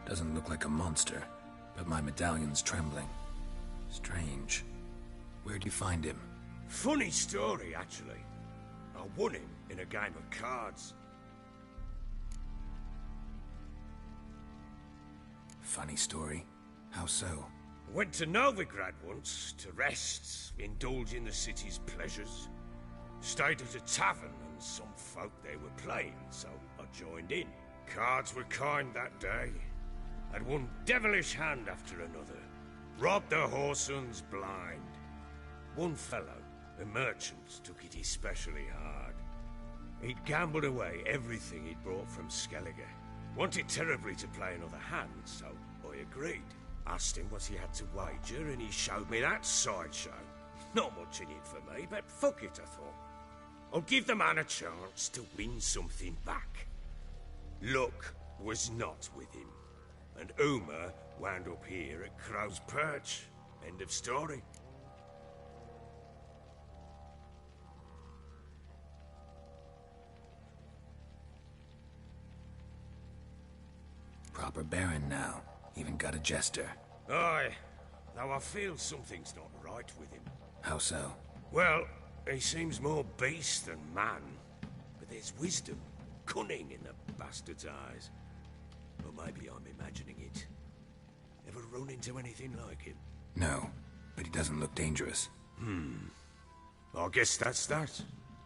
Doesn't look like a monster, but my medallion's trembling. Strange. Where'd you find him? Funny story, actually. I won him in a game of cards. Funny story? How so? Went to Novigrad once to rest, indulge in the city's pleasures. Stayed at a tavern and some folk there were playing, so I joined in. Cards were kind that day. Had one devilish hand after another. Robbed the whoresons blind. One fellow, a merchant, took it especially hard. He'd gambled away everything he'd brought from Skellige. Wanted terribly to play another hand, so I agreed. Asked him what he had to wager, and he showed me that sideshow. Not much in it for me, but fuck it, I thought. I'll give the man a chance to win something back. Luck was not with him. And Uma wound up here at Crow's Perch. End of story. Proper baron now. Even got a jester. Aye, though I feel something's not right with him. How so? Well, he seems more beast than man. But there's wisdom, cunning in the bastard's eyes. Or maybe I'm imagining it. Ever run into anything like him? No, but he doesn't look dangerous. I guess that's that.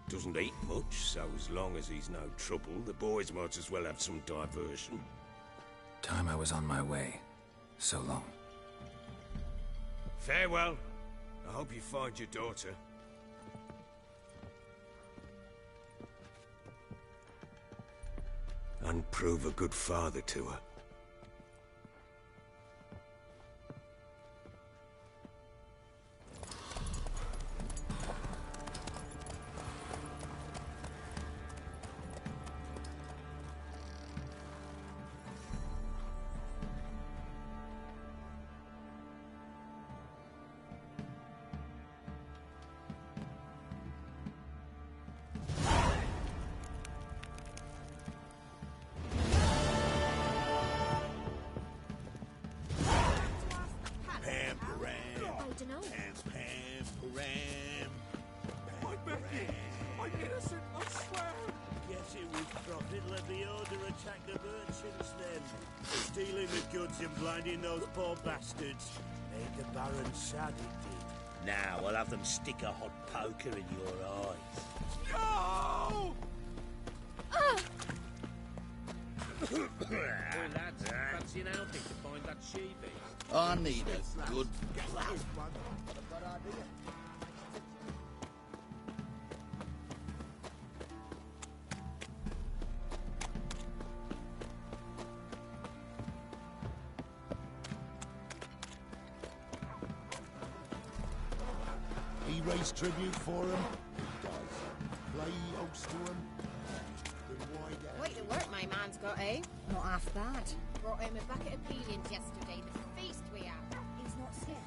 Doesn't eat much, so as long as he's no trouble, the boys might as well have some diversion. Time I was on my way. So long. Farewell. I hope you find your daughter. And prove a good father to her. Those poor bastards. Made the Baron sad, it did. Now I'll have them stick a hot poker in your eyes. No! Hey lads, fancy an outing to find that she-beast? I need a good blow. He raised tribute for him. He does. Play host to him. Quite the work my man's got, eh? Not half that. Brought him a bucket of peelings yesterday. The feast we had. He's not scared.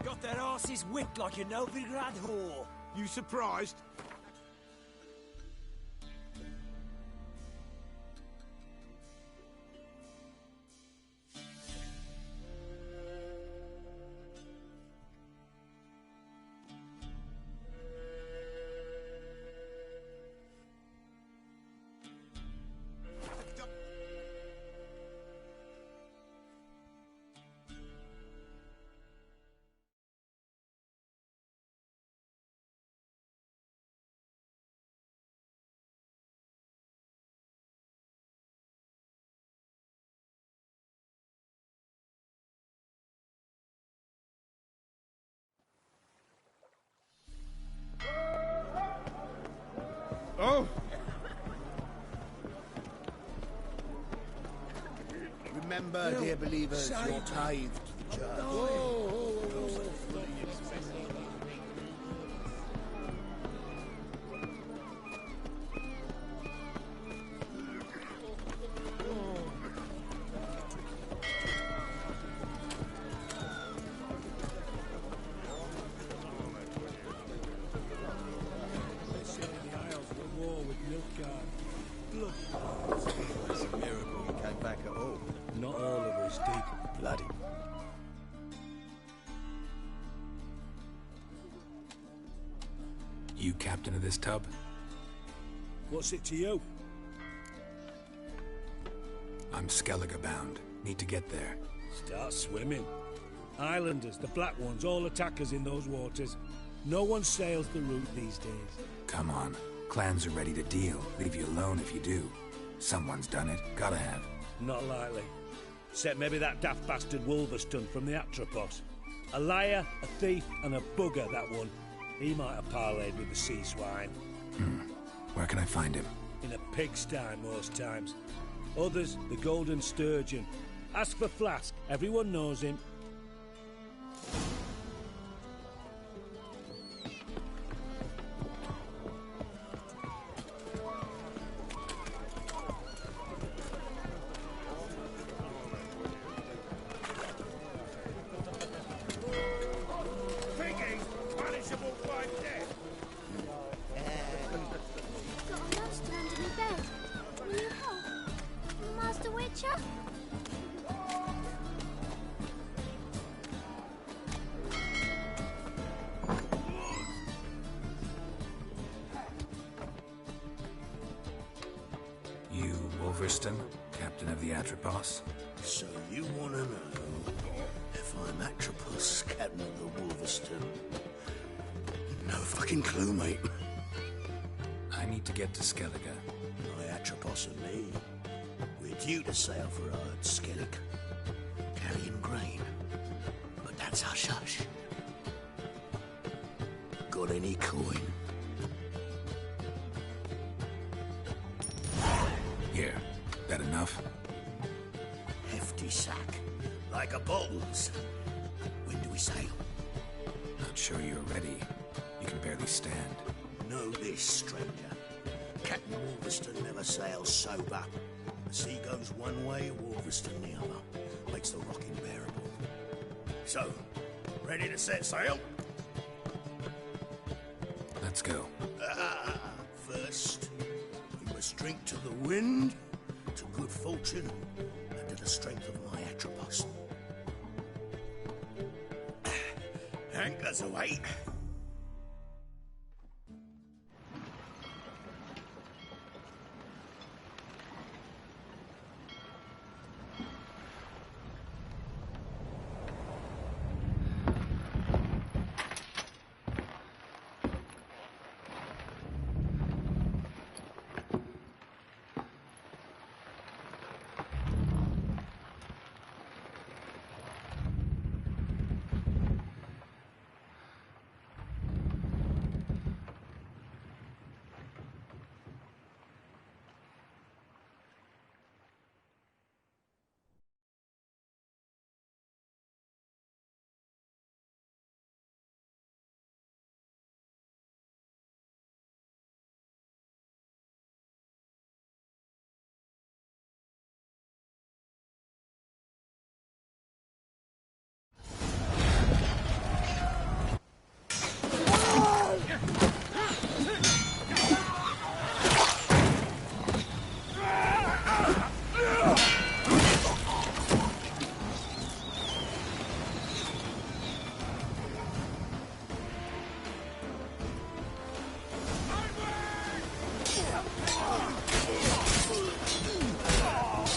Got their asses whipped like a Novigrad whore. You surprised? Remember, dear believers, your tithe to the church. It's a miracle you came back at all. Not all of us did. Bloody. You captain of this tub? What's it to you? I'm Skellige bound. Need to get there. Start swimming. Islanders, the black ones, all attackers in those waters. No one sails the route these days. Come on. Clans are ready to deal. Leave you alone if you do. Someone's done it. Gotta have. Not likely. Except maybe that daft bastard Wolverston from the Atropos. A liar, a thief, and a bugger, that one. He might have parlayed with the sea swine. Where can I find him? In a pigsty most times. Others, the Golden Sturgeon. Ask for Flask. Everyone knows him. Got a monster under my bed. Will you help? Master Witcher? You, Wolverston, captain of the Atropos? So you want to know if I'm Atropos, captain of the Wolverston? No fucking clue, mate. I need to get to Skellige. My Atropos and me, we're due to sail for our Skellig, carrying grain. But that's hush-hush. Got any coin? Here. That enough? Hefty sack, like a bottle's. When do we sail? Not sure you're ready. You can barely stand. Know this, stranger. Captain Wolverston never sails sober. The sea goes one way, Wolverston the other. Makes the rock unbearable. So, ready to set sail? Let's go. First, we must drink to the wind, to good fortune, and to the strength of my Atropos. Anchors away.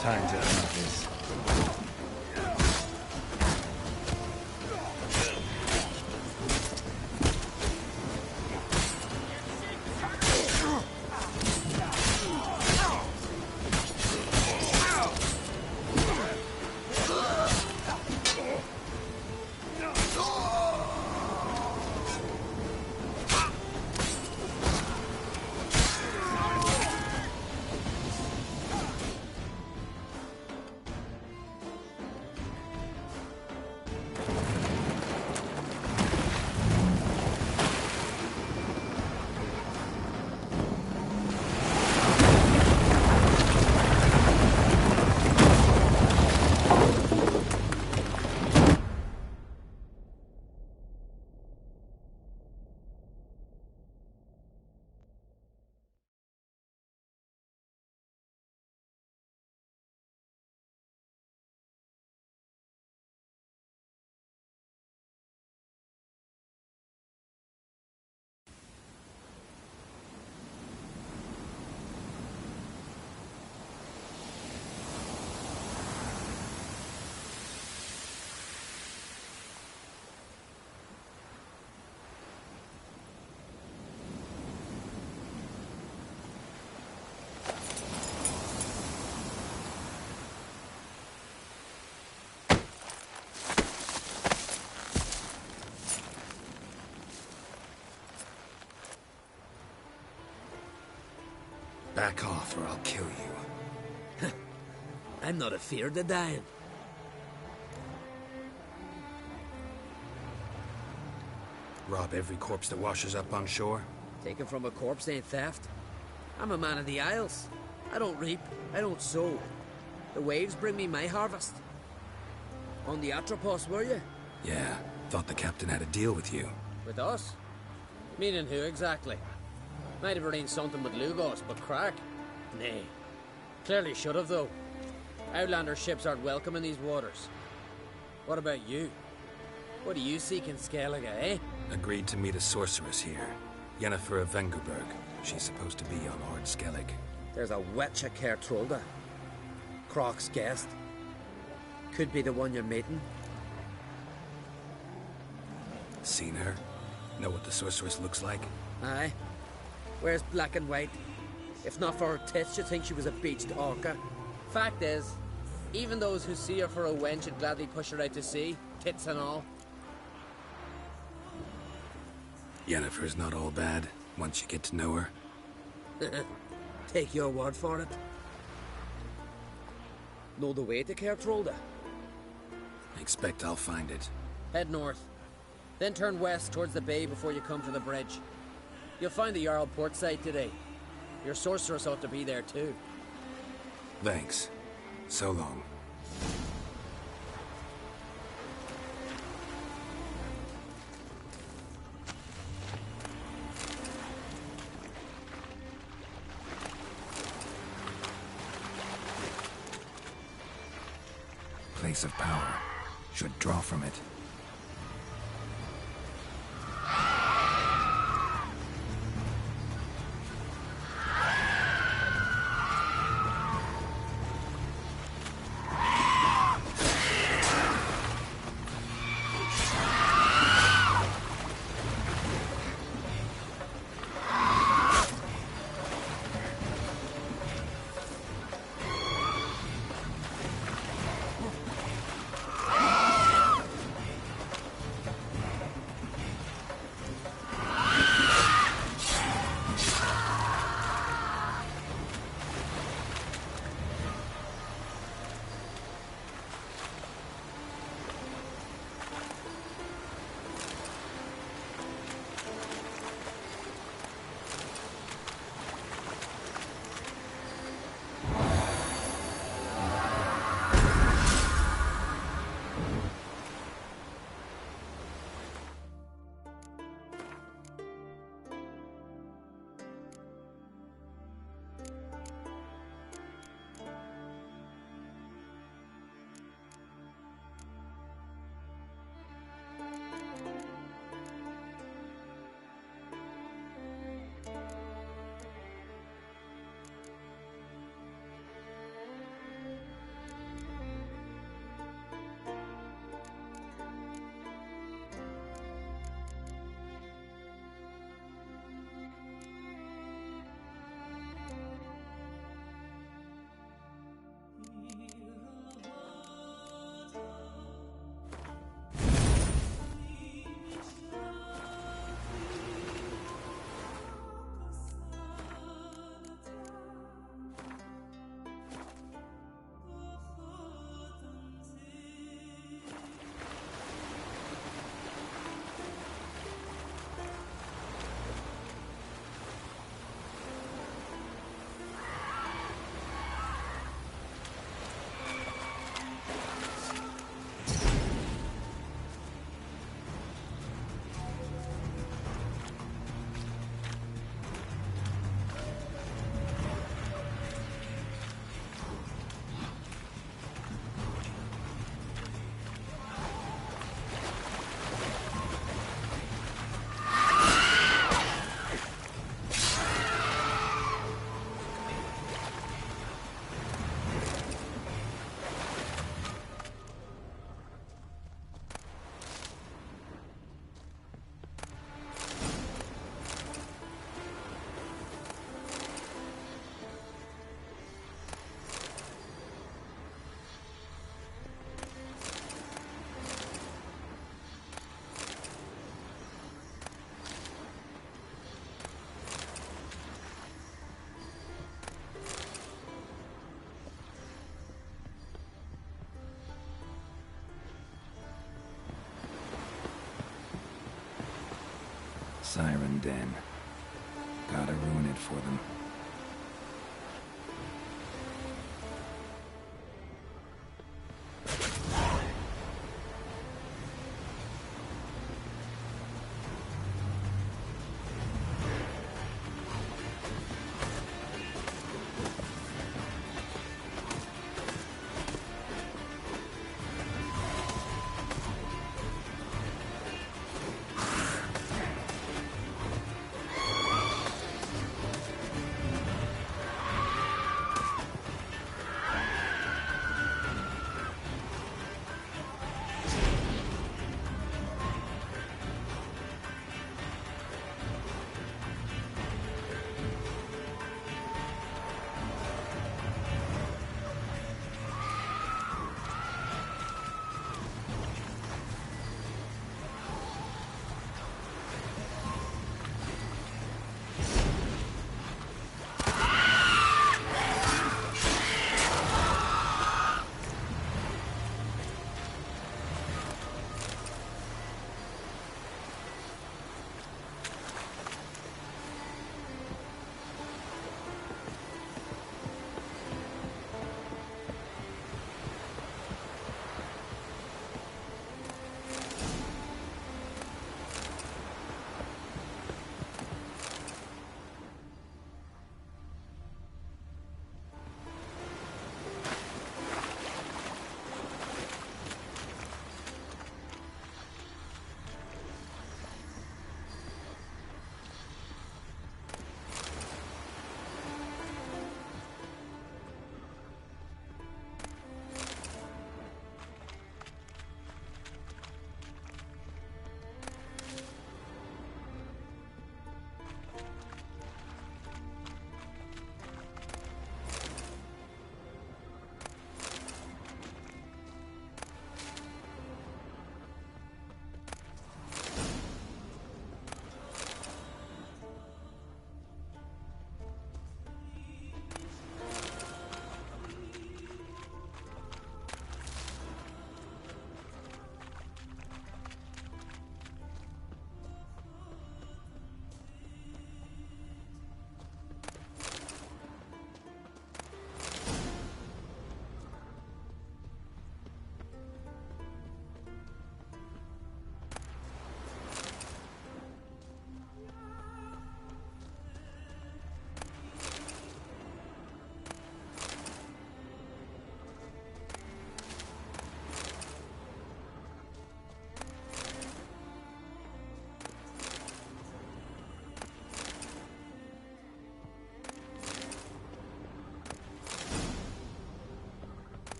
Time to end this. Back off or I'll kill you. I'm not afeard of dying. Rob every corpse that washes up on shore? Taken from a corpse ain't theft. I'm a man of the Isles. I don't reap, I don't sow. The waves bring me my harvest. On the Atropos, were you? Yeah, thought the captain had a deal with you. With us? Meaning who exactly? Might have arranged something with Lugos, but crack? Nay. Clearly should have, though. Outlander ships aren't welcome in these waters. What about you? What do you seek in Skellige, eh? Agreed to meet a sorceress here. Yennefer of Vengerberg. She's supposed to be on Ord Skellig. There's a witch at Kertrolda. Croc's guest. Could be the one you're meeting. Seen her? Know what the sorceress looks like? Aye. Wears black and white. If not for her tits, you'd think she was a beached orca. Fact is, even those who see her for a wench would gladly push her out to sea, tits and all. Yennefer's not all bad, once you get to know her. Take your word for it. Know the way to Kertrolda? Expect I'll find it. Head north. Then turn west towards the bay before you come to the bridge. You'll find the Jarl port site today. Your sorceress ought to be there too. Thanks. So long. Place of power. Should draw from it. Siren Den. Gotta ruin it for them.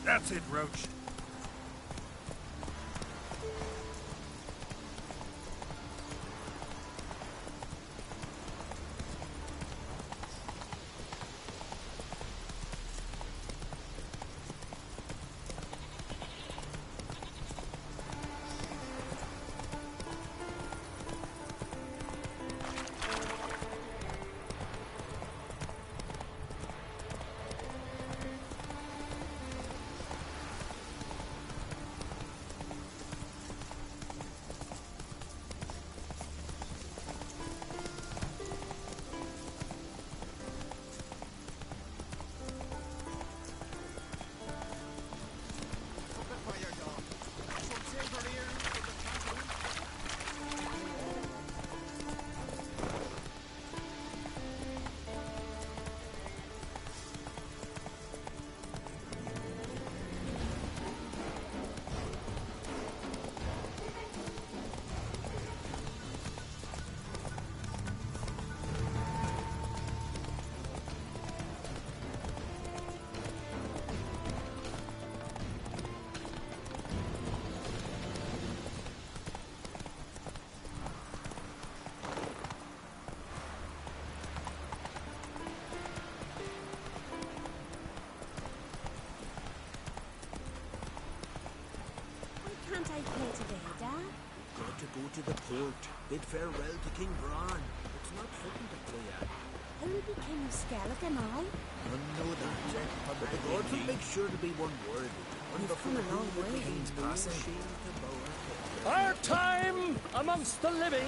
That's it, Roach. to the port, bid farewell to King Bran. It's not fitting to play at. Who'll be King of Skellige, am I? None know that, but the gods will make sure to be one worthy. You've come a long way. King's passing. Our time amongst the living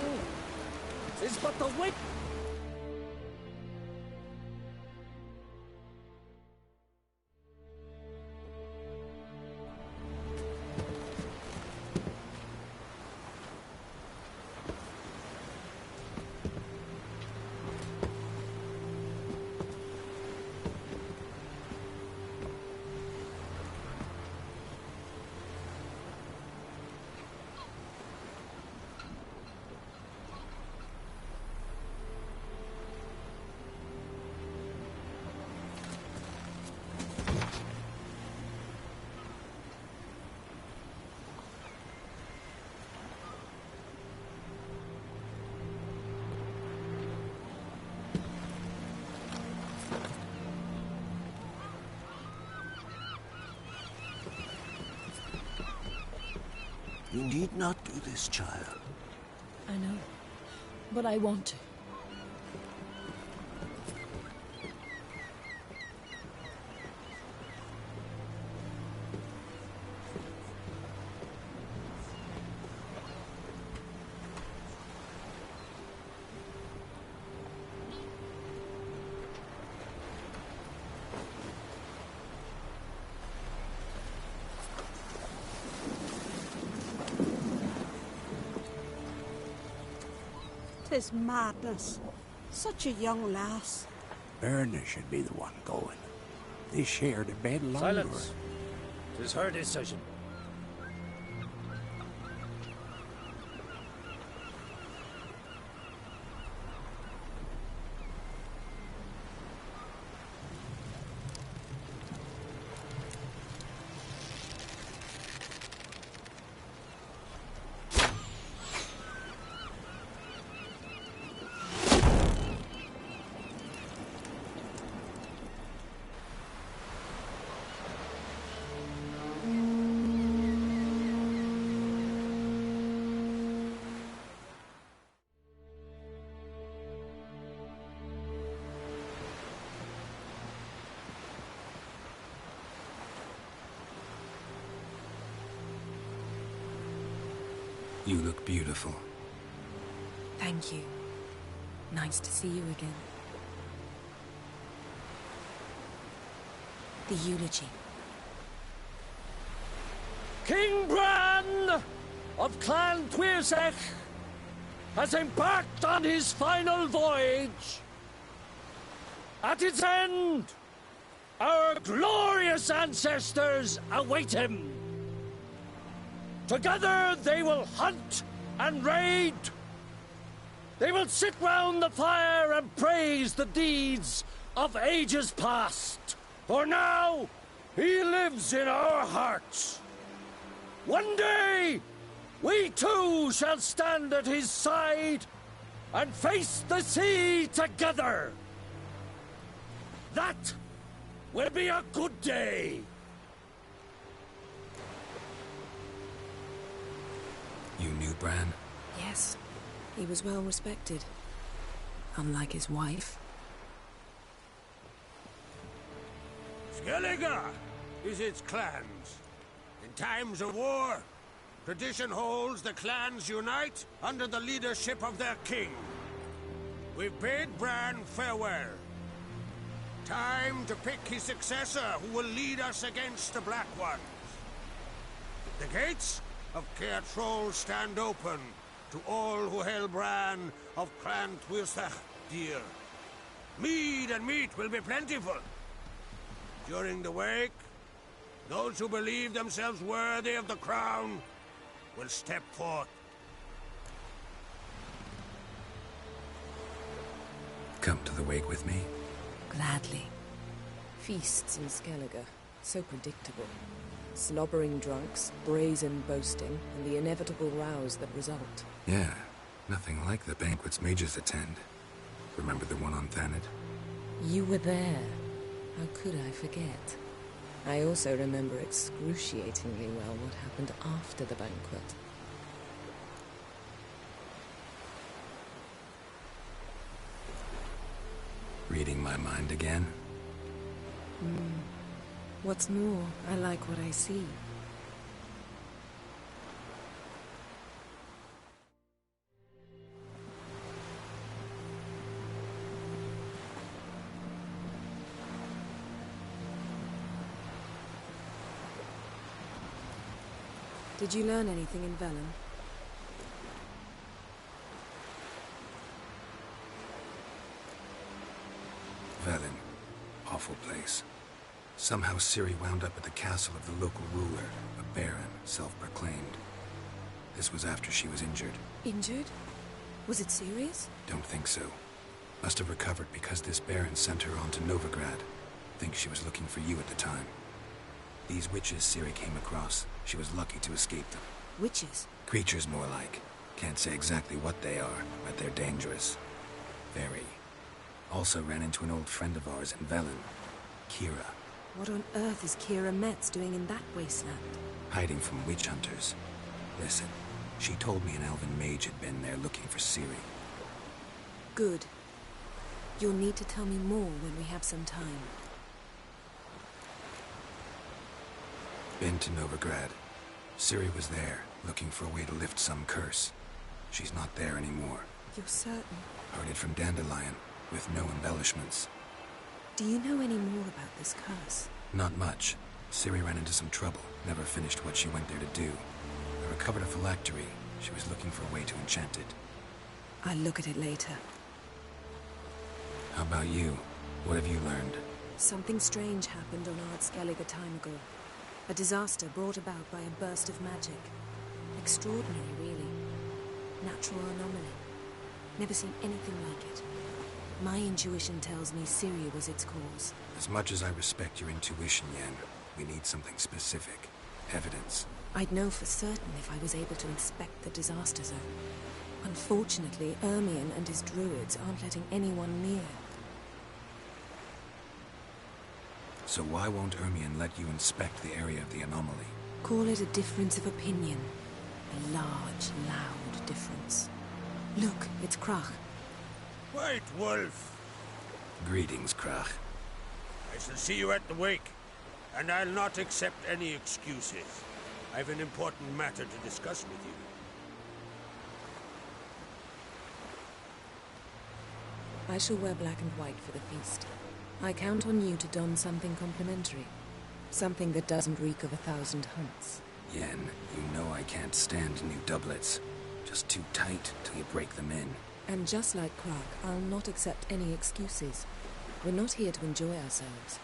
is but the wait. You need not do this, child. I know, but I want to. Tis madness. Such a young lass. Erna should be the one going. They shared a bed longer. Silence. 'Tis her decision. You look beautiful. Thank you. Nice to see you again. The eulogy. King Bran of Clan Tuirsech has embarked on his final voyage. At its end, our glorious ancestors await him. Together they will hunt and raid. They will sit round the fire and praise the deeds of ages past. For now, he lives in our hearts. One day, we too shall stand at his side and face the sea together. That will be a good day. You knew Bran? Yes, he was well respected. Unlike his wife. Skellige is its clans. In times of war, tradition holds the clans unite under the leadership of their king. We bid Bran farewell. Time to pick his successor who will lead us against the Black Ones. The gates of Caer Troll stand open to all who hail Bran of Clan Tuirsech dear. Mead and meat will be plentiful. During the wake, those who believe themselves worthy of the crown will step forth. Come to the wake with me? Gladly. Feasts in Skellige, so predictable. Slobbering drunks, brazen boasting, and the inevitable rows that result. Yeah, nothing like the banquets mages attend. Remember the one on Thanedd? You were there. How could I forget? I also remember excruciatingly well what happened after the banquet. Reading my mind again? What's more, I like what I see. Did you learn anything in Velen? Velen. Awful place. Somehow Ciri wound up at the castle of the local ruler, a baron, self-proclaimed. This was after she was injured. Injured? Was it serious? Don't think so. Must have recovered because this baron sent her on to Novigrad. Think she was looking for you at the time. These witches Ciri came across, she was lucky to escape them. Witches? Creatures more like. Can't say exactly what they are, but they're dangerous. Very. Also ran into an old friend of ours in Velen, Kira. What on earth is Kira Metz doing in that wasteland? Hiding from witch hunters. Listen, she told me an elven mage had been there looking for Ciri. Good. You'll need to tell me more when we have some time. Been to Novigrad. Ciri was there, looking for a way to lift some curse. She's not there anymore. You're certain? Heard it from Dandelion, with no embellishments. Do you know any more about this curse? Not much. Ciri ran into some trouble, never finished what she went there to do. I recovered a phylactery. She was looking for a way to enchant it. I'll look at it later. How about you? What have you learned? Something strange happened on Ardskellig a time ago. A disaster brought about by a burst of magic. Extraordinary, really. Natural anomaly. Never seen anything like it. My intuition tells me Ciri was its cause. As much as I respect your intuition, Yen, we need something specific. Evidence. I'd know for certain if I was able to inspect the disaster zone. Unfortunately, Ermion and his druids aren't letting anyone near. So why won't Ermion let you inspect the area of the anomaly? Call it a difference of opinion. A large, loud difference. Look, it's Krach. Wait, Wolf. Greetings, Krach. I shall see you at the wake, and I'll not accept any excuses. I have an important matter to discuss with you. I shall wear black and white for the feast. I count on you to don something complimentary. Something that doesn't reek of 1,000 hunts. Yen, you know I can't stand new doublets. Just too tight till you break them in. And just like Krach, I'll not accept any excuses. We're not here to enjoy ourselves.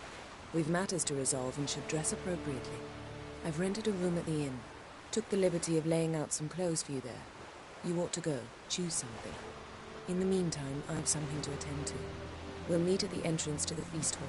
We've matters to resolve and should dress appropriately. I've rented a room at the inn. Took the liberty of laying out some clothes for you there. You ought to go. Choose something. In the meantime, I've something to attend to. We'll meet at the entrance to the feast hall.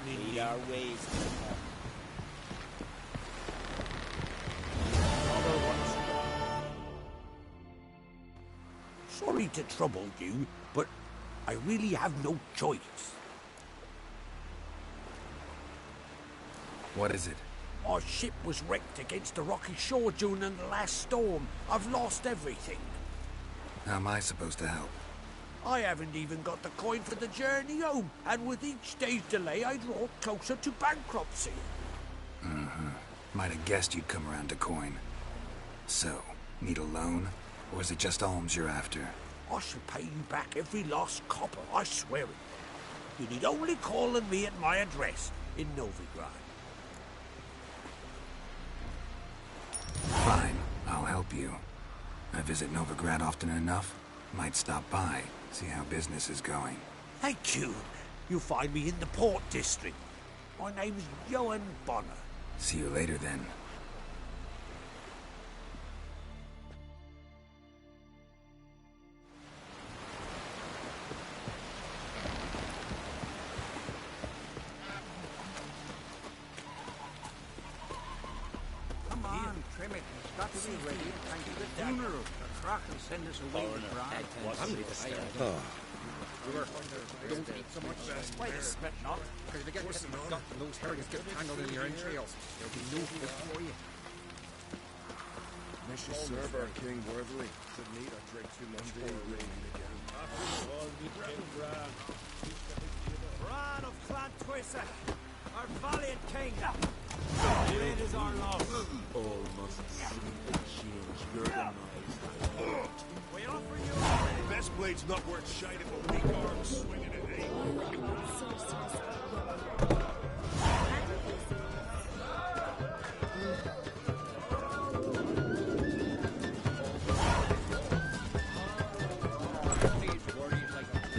Need our ways. Sorry to trouble you, but I really have no choice. What is it? Our ship was wrecked against a rocky shore dune in the last storm. I've lost everything. How am I supposed to help? I haven't even got the coin for the journey home, and with each day's delay, I draw closer to bankruptcy. Might have guessed you'd come around to coin. So, need a loan? Or is it just alms you're after? I shall pay you back every last copper, I swear it. You need only call on me at my address in Novigrad. Fine, I'll help you. I visit Novigrad often enough. Might stop by, see how business is going. Thank you. You'll find me in the Port District. My name's Johan Bonner. See you later then. to be ready in time for the funeral. The Croc will send us away with Brad. Don't eat so much. Why the spit not? Because if you get hit in the gut and those herrings get tangled in your entrails, there'll be no hope for you. Miss you serve our king worthily. Should need or drink too much for a rain again. Bran of Clan Twissa, our valiant king. Great is our loss. All must see the change your demise. We offer you Best blade's not worth shite if a weak arm swinging it,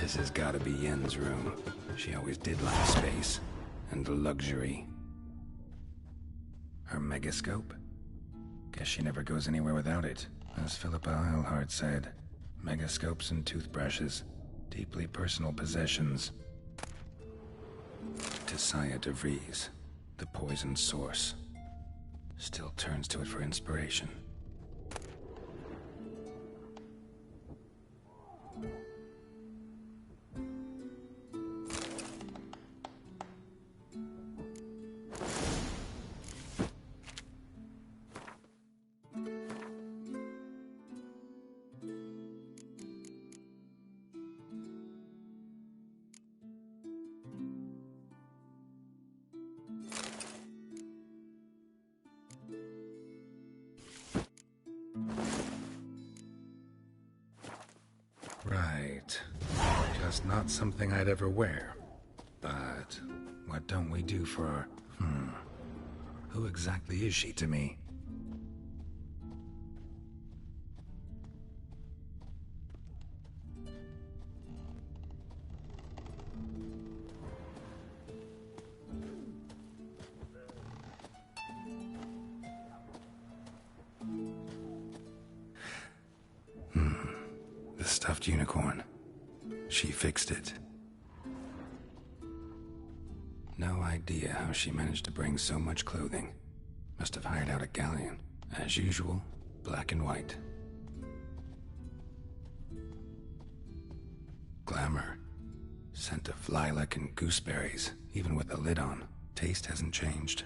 This has gotta be Yen's room. She always did like space and luxury. Her megascope? Guess she never goes anywhere without it. As Philippa Eilhart said, megascopes and toothbrushes, deeply personal possessions. Tisaya de Vries, the poisoned source, still turns to it for inspiration. Right. Just not something I'd ever wear. But what don't we do for... Who exactly is she to me? The stuffed unicorn. She fixed it. No idea how she managed to bring so much clothing. Must have hired out a galleon. As usual, black and white. Glamour. Scent of lilac and gooseberries, even with the lid on. Taste hasn't changed.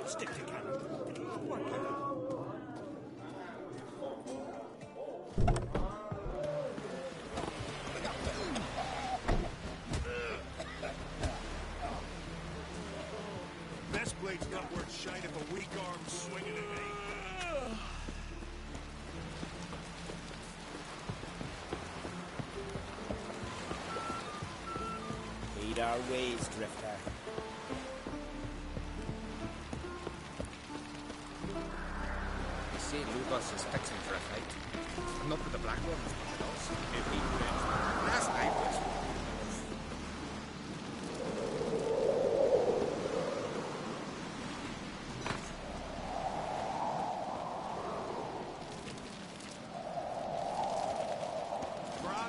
stick to cannon. It'll work out. Best blade's not worth shite if a weak arm's swinging it, eh? Lead our ways, Drifter. You see, Lugos is fixing for a fight. Not with the Black Ones, but also. If he wins. Last night was.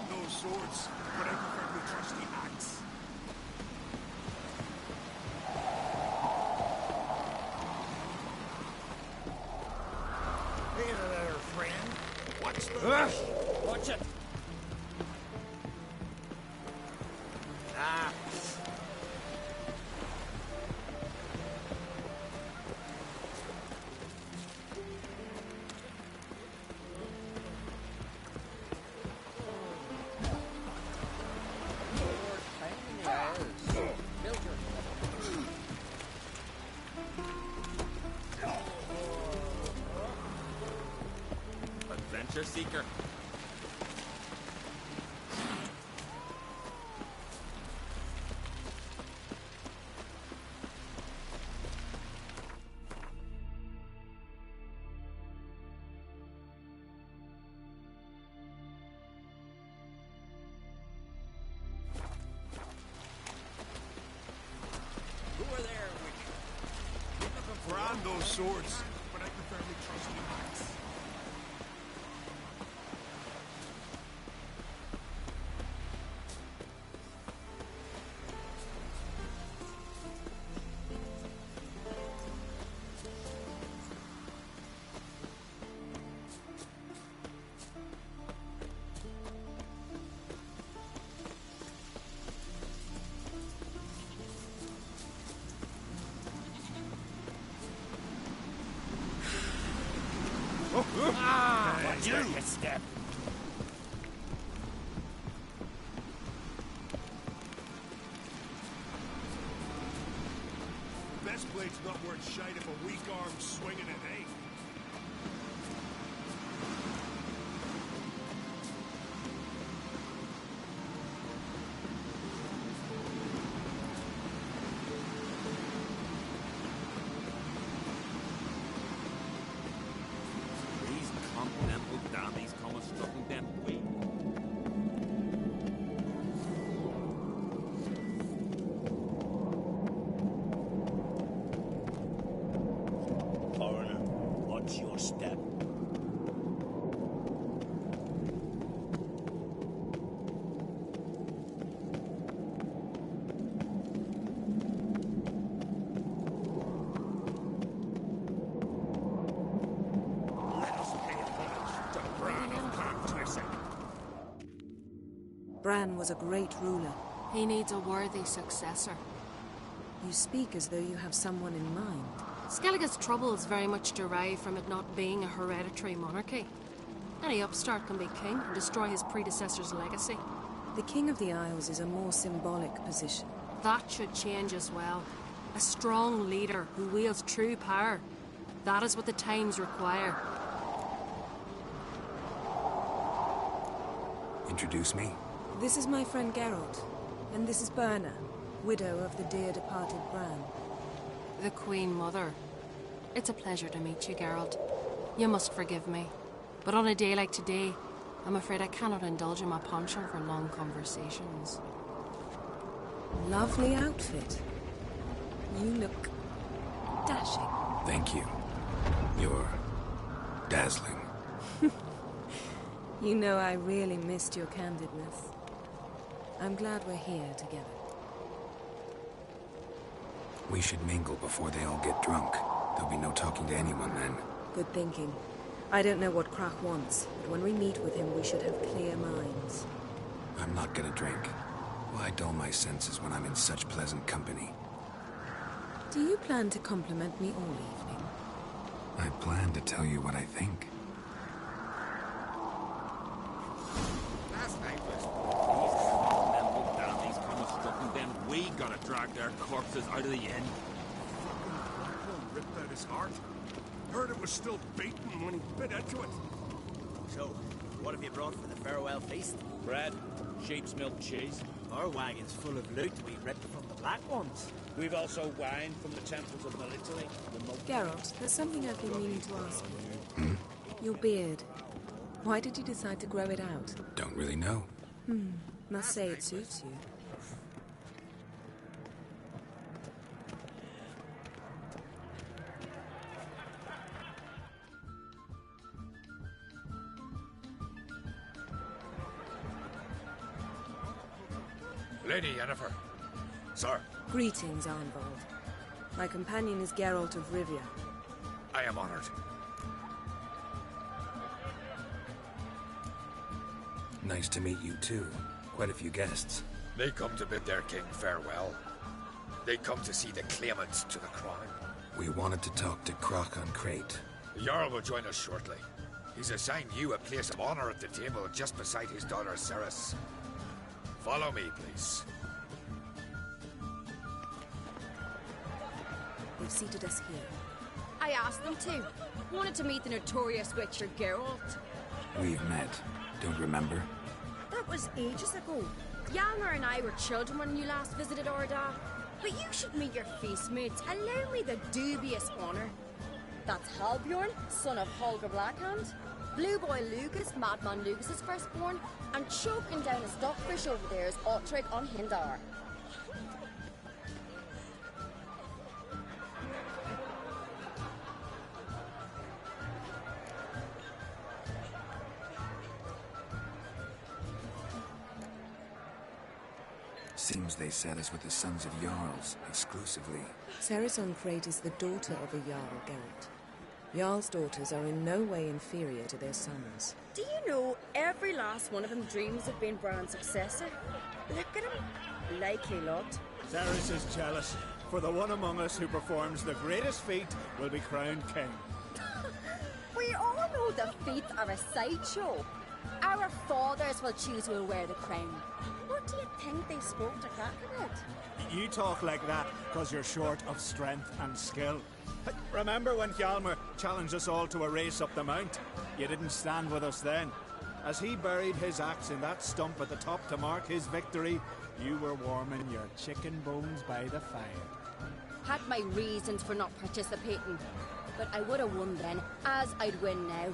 Those swords, but I prefer the trusty axe. Hey there, friend. What's the... Watch it! Ah. Adventure seeker. on those swords, but I prefer me trust me Max. Watch where you step. Best blade's not worth shite if a weak arm's swinging at hay. Foreigner, watch your step. Bran was a great ruler. He needs a worthy successor. You speak as though you have someone in mind. Skellige's troubles very much derive from it not being a hereditary monarchy. Any upstart can be king and destroy his predecessor's legacy. The King of the Isles is a more symbolic position. That should change as well. A strong leader who wields true power. That is what the times require. Introduce me? This is my friend Geralt, and this is Berna, widow of the dear departed Bran. The Queen Mother. It's a pleasure to meet you, Geralt. You must forgive me, but on a day like today, I'm afraid I cannot indulge in my penchant for long conversations. Lovely outfit. You look dashing. Thank you. You're dazzling. You know I really missed your candidness. I'm glad we're here together. We should mingle before they all get drunk. There'll be no talking to anyone then. Good thinking. I don't know what Krach wants, but when we meet with him, we should have clear minds. I'm not gonna drink. Why dull my senses when I'm in such pleasant company? Do you plan to compliment me all evening? I plan to tell you what I think. Last night was them looked down these comers struck and then we gotta drag their corpses out of the inn. Fucking ripped out his heart. Heard it was still beating when he bit into it. So, what have you brought for the farewell feast? Bread, sheep's milk cheese. Our wagon's full of loot we ripped from the Black Ones. We've also wine from the temples of Belated. Geralt, there's something I've been meaning to ask you. Your beard. Why did you decide to grow it out? Don't really know. Must say it suits you. Lady Yennefer. Sir. Greetings, Arnvold. My companion is Geralt of Rivia. I am honored. Nice to meet you too. Quite a few guests. They come to bid their king farewell. They come to see the claimants to the crown. We wanted to talk to Krach on Crate. The Jarl will join us shortly. He's assigned you a place of honor at the table just beside his daughter Ceres. Follow me, please. We've seated us here. I asked them to. Wanted to meet the notorious Witcher Geralt. We've met. Don't remember? That was ages ago. Hjalmar and I were children when you last visited Orda. But you should meet your feast mates. Allow me the dubious honor. That's Halbjorn, son of Holger Blackhand. Blue Boy Lucas, Madman Lucas's firstborn. And choking down a stockfish over there is Ottrig on Hindar. Seems they set us with the sons of Jarls, exclusively. Cerys Crate is the daughter of a Jarl, Geralt. Jarl's daughters are in no way inferior to their sons. Do you know every last one of them dreams of being Bran's successor? Look at him. Likely lot. Cerys is jealous, for the one among us who performs the greatest feat will be crowned king. We all know the feet are a sideshow. Our fathers will choose who will wear the crown. What do you think they spoke to crack about? You talk like that because you're short of strength and skill. Remember when Hjalmar challenged us all to a race up the mount? You didn't stand with us then. As he buried his axe in that stump at the top to mark his victory, you were warming your chicken bones by the fire. Had my reasons for not participating, but I would have won then, as I'd win now.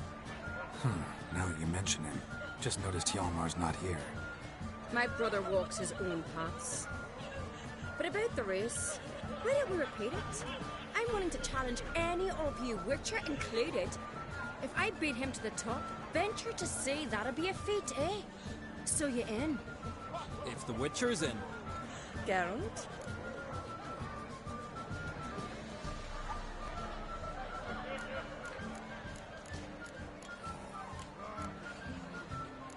Now that you mention him, just noticed Hjalmar's not here. My brother walks his own paths. But about the race, why don't we repeat it? I'm willing to challenge any of you, Witcher included. If I beat him to the top, venture to say that'd be a feat, eh? So you in? If the Witcher's in. Geralt?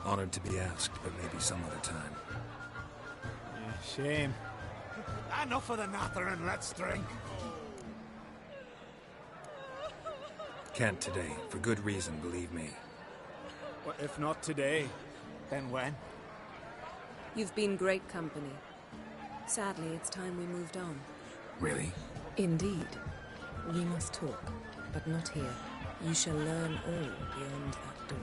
Honored to be asked, but maybe some other time. Shame. Enough of the nattering, let's drink. Can't today, for good reason, believe me. Well, if not today, then when? You've been great company. Sadly, it's time we moved on. Really? Indeed. We must talk, but not here. You shall learn all beyond that door.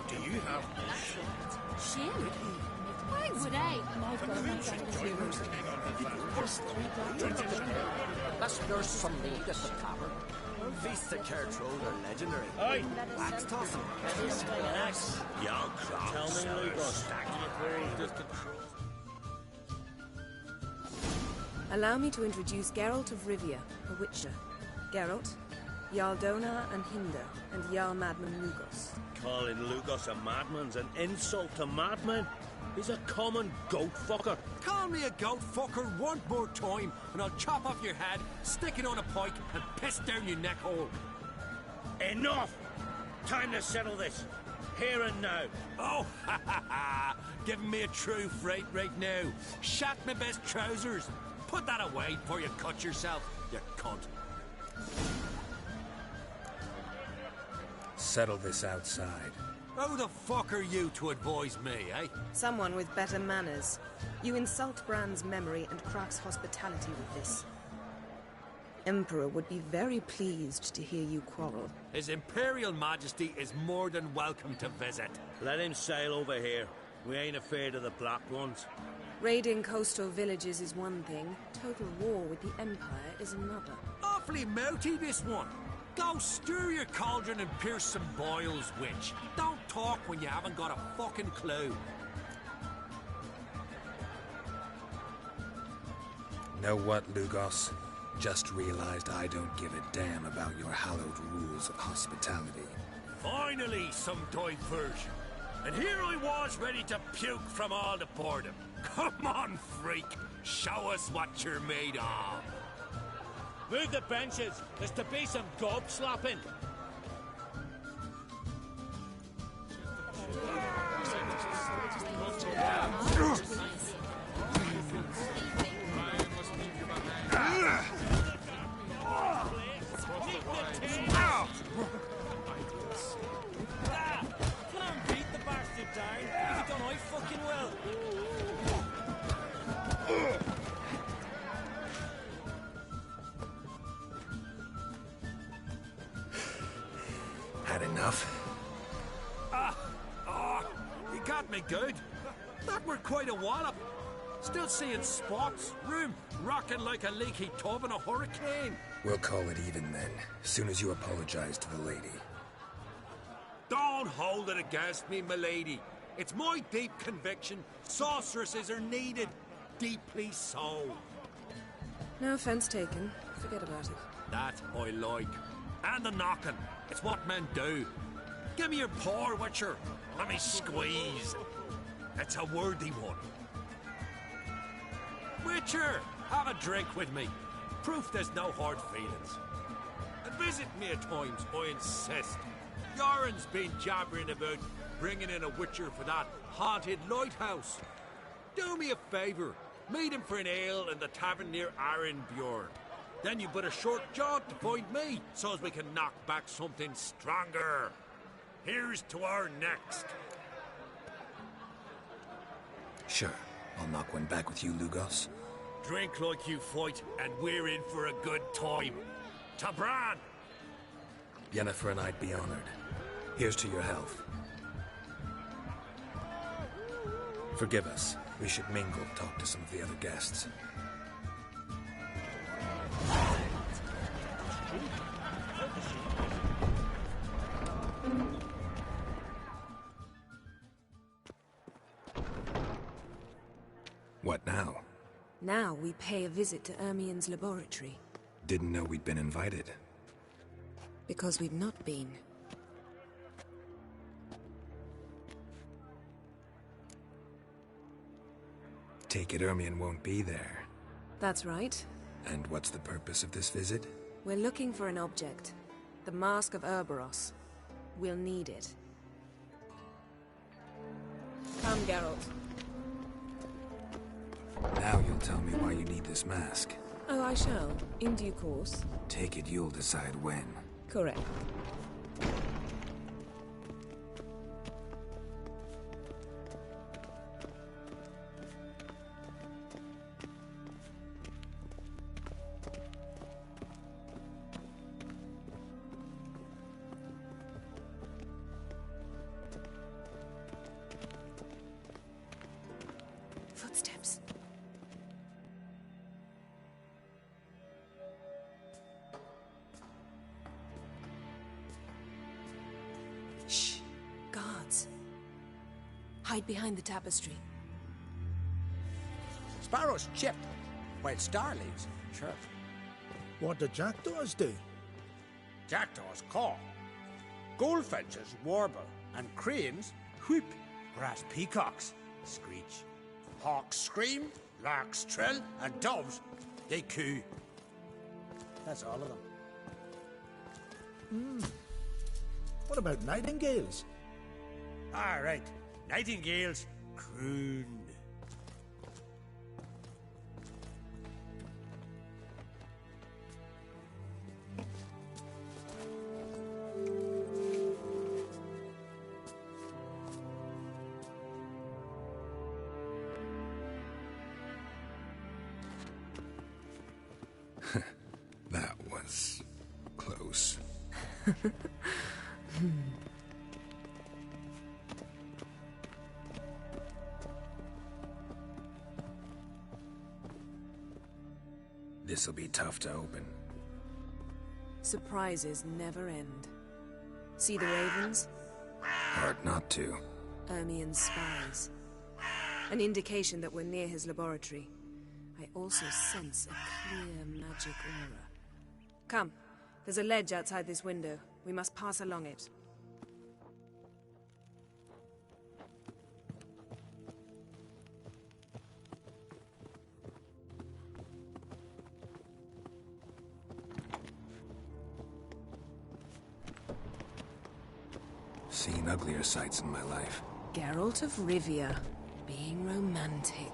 Do you have... Shame? Why would I? Let's nurse some meat at the tavern. Feast the Cartroll are legendary. Oi! Axe tossing. Young Tell me, Lugos. Allow me to introduce Geralt of Rivia, a Witcher. Geralt, Jarl Dona and Hinder, and Jarl Madman Lugos. Calling Lugos a madman's an insult to madmen. He's a common goat fucker. Call me a goat fucker one more time, and I'll chop off your head, stick it on a pike, and piss down your neck hole. Enough! Time to settle this. Here and now. Oh, ha ha ha! Giving me a true fright right now. Shat my best trousers. Put that away before you cut yourself, you cunt. Settle this outside. Who the fuck are you to advise me, eh? Someone with better manners. You insult Bran's memory and Crach's hospitality with this. Emperor would be very pleased to hear you quarrel. His Imperial Majesty is more than welcome to visit. Let him sail over here. We ain't afraid of the Black Ones. Raiding coastal villages is one thing. Total war with the Empire is another. Awfully melty, this one. Go stir your cauldron and pierce some boils, witch. Don't talk when you haven't got a fucking clue. Know what, Lugos? Just realized I don't give a damn about your hallowed rules of hospitality. Finally, some diversion. And here I was ready to puke from all the boredom. Come on, freak. Show us what you're made of. Move the benches. There's to be some gob slapping. Had enough? You got me good. That were quite a wallop. Still seeing spots, room rocking like a leaky tub in a hurricane. We'll call it even then, soon as you apologize to the lady. Don't hold it against me, milady. It's my deep conviction sorceresses are needed. Deeply so. No offense taken. Forget about it. That I like. And the knocking. It's what men do. Give me your paw, Witcher. Let me squeeze. It's a worthy one. Witcher, have a drink with me. Proof there's no hard feelings. And visit me at times, I insist. Yoren's been jabbering about bringing in a Witcher for that haunted lighthouse. Do me a favour. Meet him for an ale in the tavern near Arenbjorn. Then you but a short jaunt to find me, so as we can knock back something stronger. Here's to our next. Sure, I'll knock one back with you, Lugos. Drink like you fight, and we're in for a good time. To Bran! Yennefer and I'd be honored. Here's to your health. Forgive us. We should mingle, talk to some of the other guests. What now? Now we pay a visit to Ermien's laboratory. Didn't know we'd been invited. Because we've not been. Take it Ermien won't be there. That's right. And what's the purpose of this visit? We're looking for an object. The Mask of Ouroboros. We'll need it. Come, Geralt. Now you'll tell me why you need this mask. Oh, I shall. In due course. Take it you'll decide when. Correct. Footsteps. Shh. Guards. Hide behind the tapestry. Sparrow's chip, while starlings chirp. What do jackdaws do? Jackdaws caw. Goldfinches warble, and cranes whoop, whereas peacocks screech. Hawks scream, larks trill, and doves, they coo. That's all of them. What about nightingales? All right, nightingales croon. That was close. This'll be tough to open. Surprises never end. See the ravens? Hard not to. Ermien's spies. An indication that we're near his laboratory. I also sense a clear magic aura. Come, there's a ledge outside this window. We must pass along it. Seen uglier sights in my life. Geralt of Rivia, being romantic.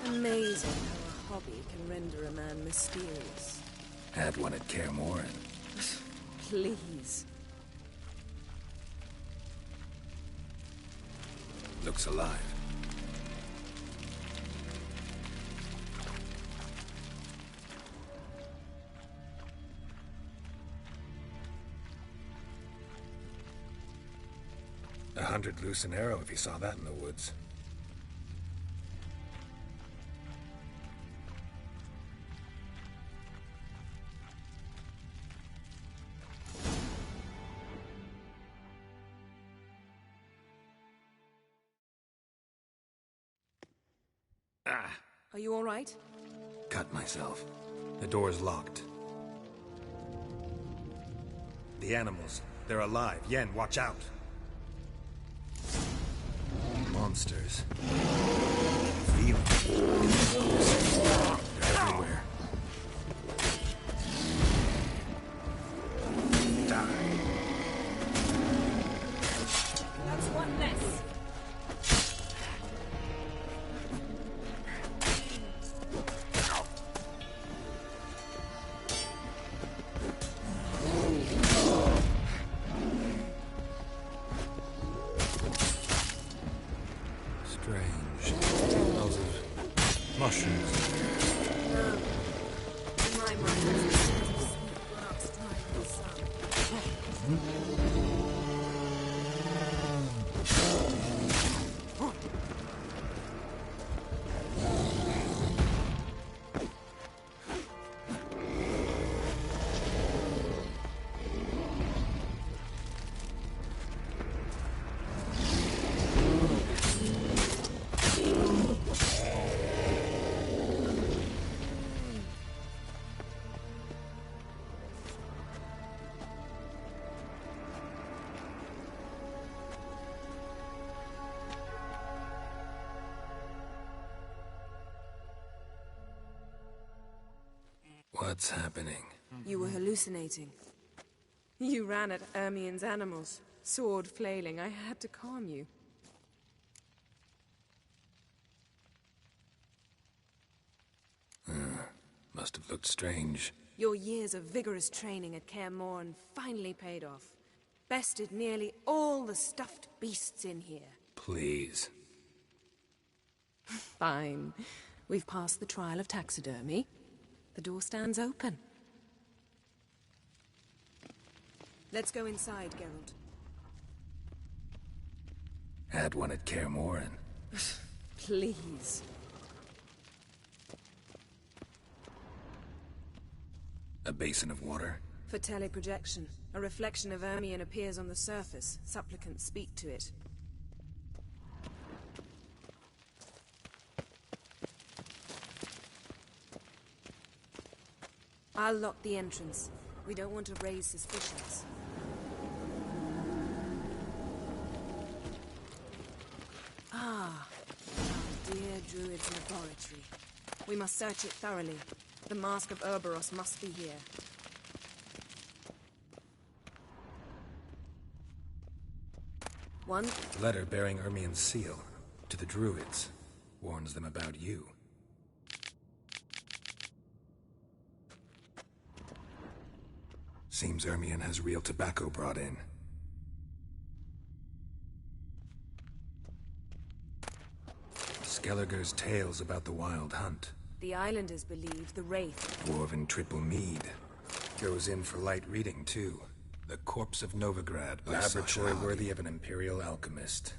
Amazing how a hobby can render a man mysterious. Had one at Kaer Morhen. Please. Looks alive. 100 loose an arrow if he saw that in the woods. Are you all right? Cut myself. The door's locked. The animals, they're alive. Yen, watch out. Monsters. Feel them. They're everywhere. Die. That's one less. Strange. Smells of mushrooms. In my mind, it's a sort of sweet grass drying in the sun. What's happening? You were hallucinating. You ran at Ermien's animals, sword flailing. I had to calm you. Must have looked strange. Your years of vigorous training at Kaer Morhen finally paid off. Bested nearly all the stuffed beasts in here. Please. Fine. We've passed the trial of taxidermy. The door stands open. Let's go inside, Geralt. Had one at Kaer Morhen. Please. A basin of water. For teleprojection. A reflection of Ermien appears on the surface. Supplicants speak to it. I'll lock the entrance. We don't want to raise suspicions. Ah, our dear Druid's laboratory. We must search it thoroughly. The Mask of Ouroboros must be here. One. Letter bearing Ermien's seal. To the Druids. Warns them about you. Seems Ermien has real tobacco brought in. Skelliger's tales about the wild hunt. The islanders believe the Wraith. Dwarven triple mead. Goes in for light reading, too. The corpse of Novigrad. Laboratory worthy of an imperial alchemist.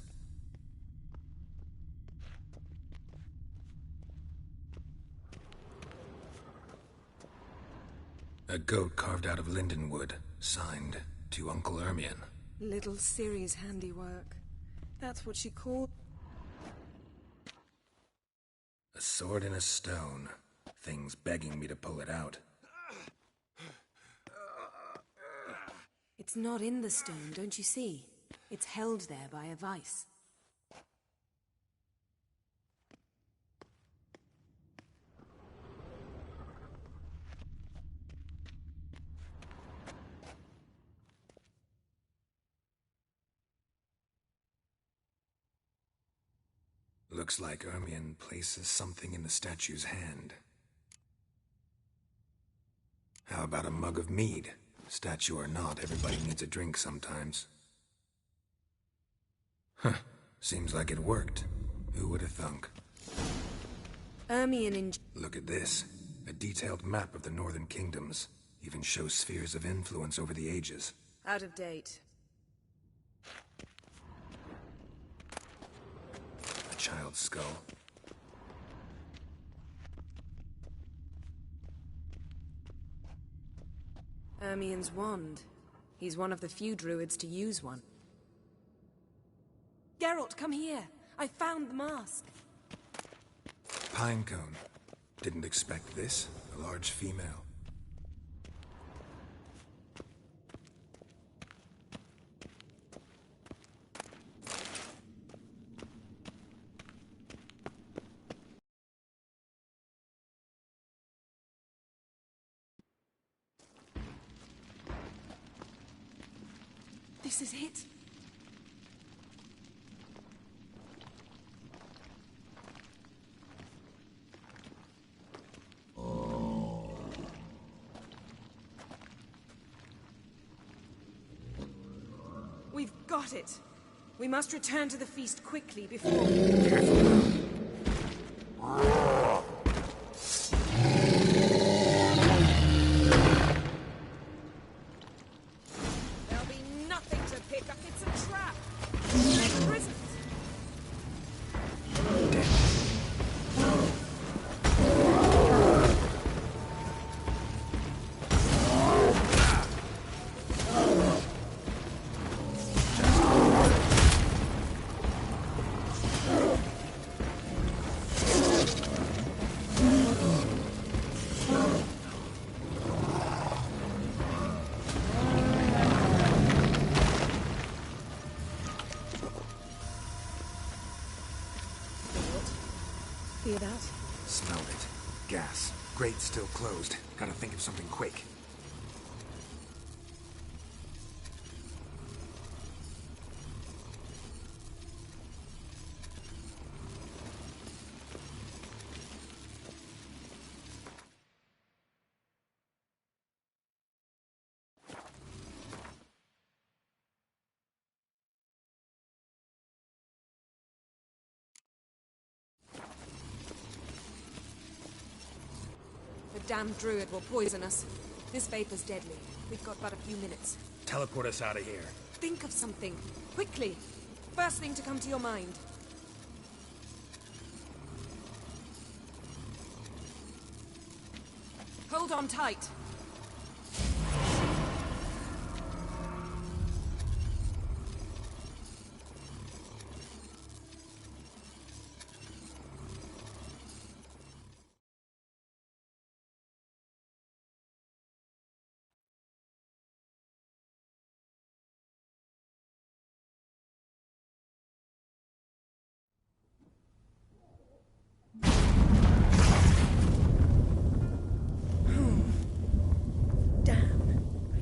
A goat carved out of lindenwood. Signed, to Uncle Ermien. Little Ciri's handiwork. That's what she called... A sword in a stone. Thing's begging me to pull it out. It's not in the stone, don't you see? It's held there by a vice. Looks like Ermien places something in the statue's hand. How about a mug of mead? Statue or not, everybody needs a drink sometimes. Huh. Seems like it worked. Who would have thunk? Ermien in... Look at this. A detailed map of the northern kingdoms. Even shows spheres of influence over the ages. Out of date. child's skull. Ermien's wand. He's one of the few druids to use one. Geralt, come here. I found the mask. Pinecone. Didn't expect this. A large female. This is it. We've got it. We must return to the feast quickly before... There'll be nothing to pick up. It's a trap. There isn't. Hear that? Smelled it. Gas. Grate's still closed. Gotta think of something quick. The damned druid will poison us. This vapor's deadly. We've got but a few minutes. Teleport us out of here. Think of something. Quickly. First thing to come to your mind. Hold on tight.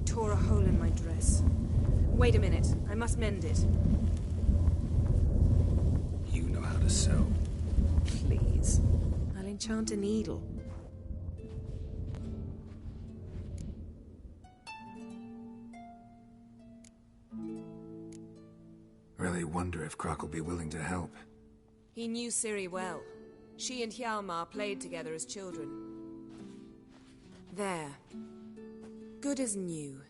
Tore a hole in my dress. Wait a minute. I must mend it. You know how to sew. Please. I'll enchant a needle. Really wonder if Croc will be willing to help. He knew Ciri well. She and Hjalmar played together as children. There. Good as new.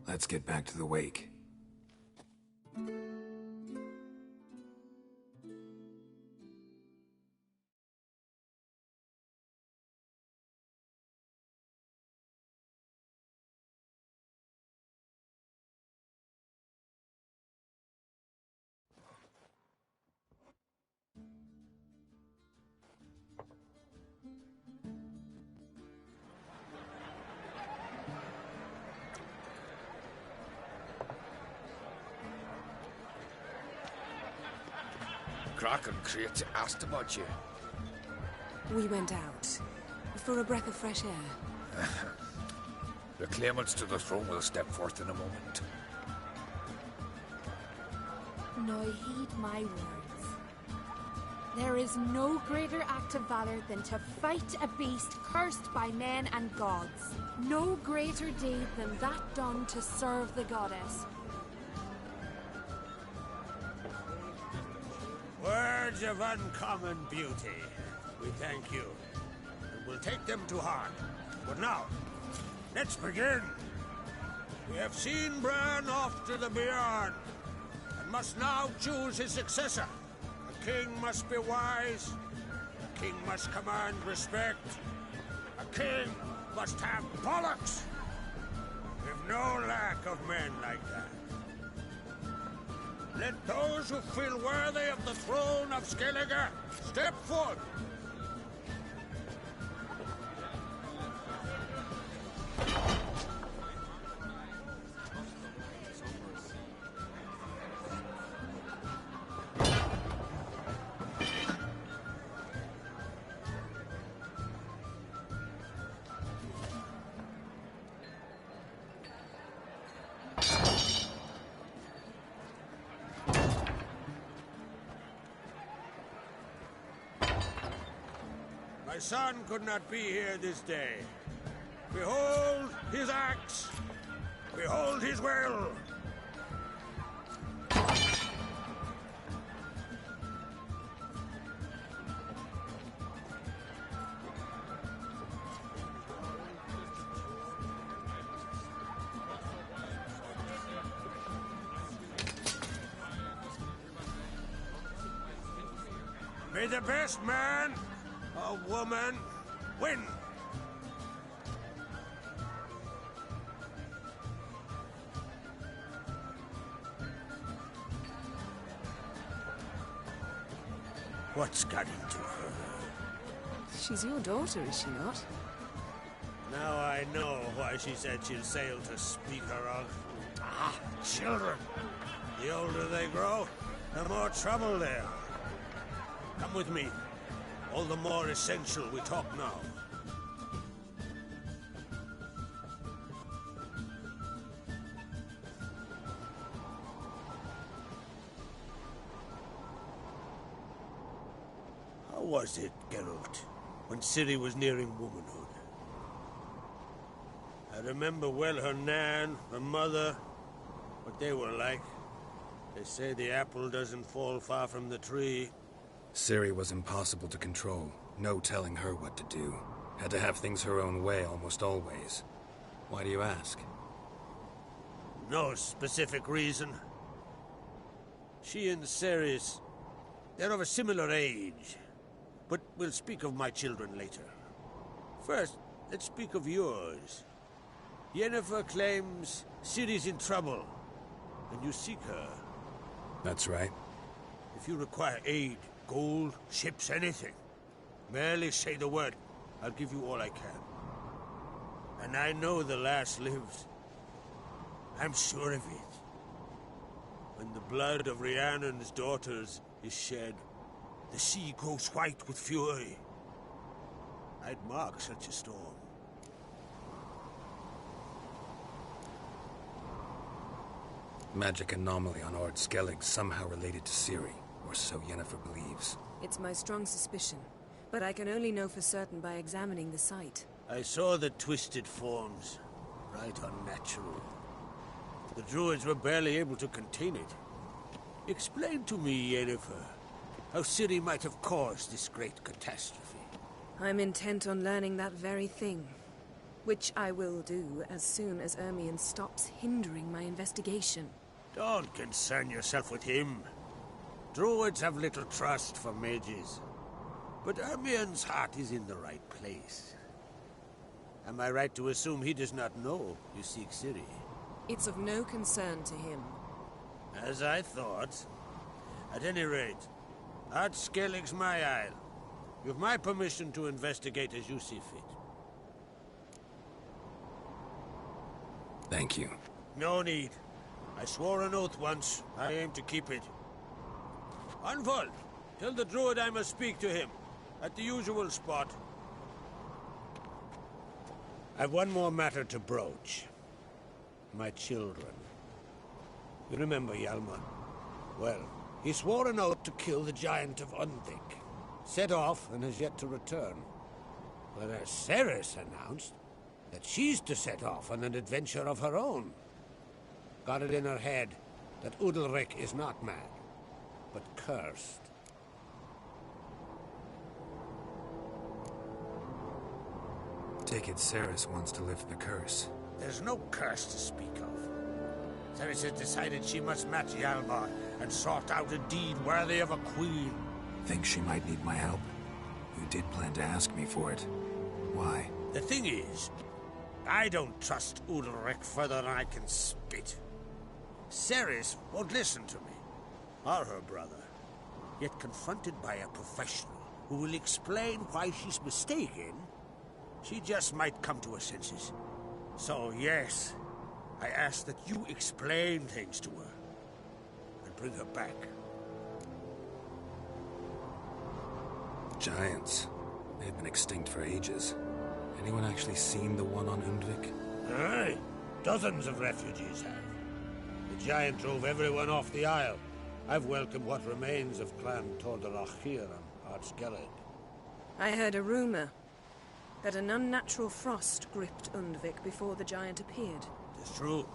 Let's get back to the wake. Croc and Crate asked about you. We went out. For a breath of fresh air. The claimants to the throne will step forth in a moment. Now heed my words. There is no greater act of valor than to fight a beast cursed by men and gods. No greater deed than that done to serve the goddess. Words of uncommon beauty. We thank you. And we'll take them to heart. But now, let's begin. We have seen Bran off to the Beyond, and must now choose his successor. A king must be wise. A king must command respect. A king must have bollocks. We've no lack of men like that. Let those who feel worthy of the throne of Skellige step forth. My son could not be here this day. Behold his axe! Behold his will! May the best man or woman win! What's got into her? She's your daughter, is she not? Now I know why she said she'll sail to speak her of. Ah, children! The older they grow, the more trouble they are. Come with me. All the more essential we talk now. How was it, Geralt, when Ciri was nearing womanhood? I remember well her nan, her mother, what they were like. They say the apple doesn't fall far from the tree. Ciri was impossible to control. No telling her what to do. Had to have things her own way almost always. Why do you ask? No specific reason. She and Ceres, they're of a similar age. But we'll speak of my children later. First, let's speak of yours. Yennefer claims Ciri's in trouble, and you seek her. That's right. If you require aid, gold, ships, anything, merely say the word. I'll give you all I can. And I know the lass lives. I'm sure of it. When the blood of Rhiannon's daughters is shed, the sea grows white with fury. I'd mark such a storm. Magic anomaly on Ord Skellig somehow related to Ciri, or so Yennefer believes. It's my strong suspicion, but I can only know for certain by examining the site. I saw the twisted forms. Right unnatural. The druids were barely able to contain it. Explain to me, Yennefer, how Ciri might have caused this great catastrophe. I'm intent on learning that very thing. Which I will do as soon as Ermion stops hindering my investigation. Don't concern yourself with him. Druids have little trust for mages. But Ermion's heart is in the right place. Am I right to assume he does not know you seek Ciri? It's of no concern to him. As I thought. At any rate, Ard Skellig's my isle. You've my permission to investigate as you see fit. Thank you. No need. I swore an oath once. I aim to keep it. Anvald, tell the druid I must speak to him. At the usual spot. I've one more matter to broach. My children. You remember Hjalmar? Well, he swore an oath to kill the giant of Undvik. Set off and has yet to return. Whereas Ceres announced that she's to set off on an adventure of her own. Got it in her head that Udalric is not mad, but cursed. Take it Ceres wants to lift the curse. There's no curse to speak of. Ceres has decided she must match Hjalmar and sort out a deed worthy of a queen. Think she might need my help? You did plan to ask me for it. Why? The thing is, I don't trust Ulrich further than I can spit. Ceres won't listen to me, or her brother. Yet confronted by a professional who will explain why she's mistaken, she just might come to her senses. So yes, I ask that you explain things to her and bring her back. Giants. They've been extinct for ages. Anyone actually seen the one on Undvik? Aye, dozens of refugees have. The giant drove everyone off the Isle. I've welcomed what remains of Clan Tordorachir on Ardskellig. I heard a rumor that an unnatural frost gripped Undvik before the giant appeared. It's true.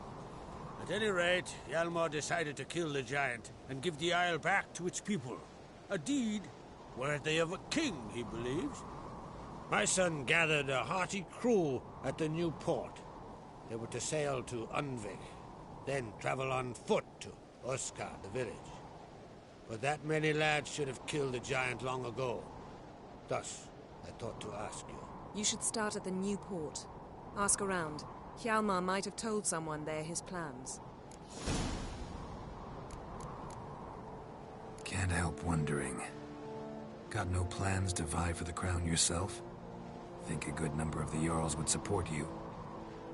At any rate, Hjalmar decided to kill the giant and give the Isle back to its people. A deed worthy of a king, he believes. My son gathered a hearty crew at the new port. They were to sail to Undvik, then travel on foot to Oskar, the village. But that many lads should have killed the giant long ago. Thus, I thought to ask you. You should start at the new port. Ask around. Hjalmar might have told someone there his plans. Can't help wondering. Got no plans to vie for the crown yourself? Think a good number of the Jarls would support you.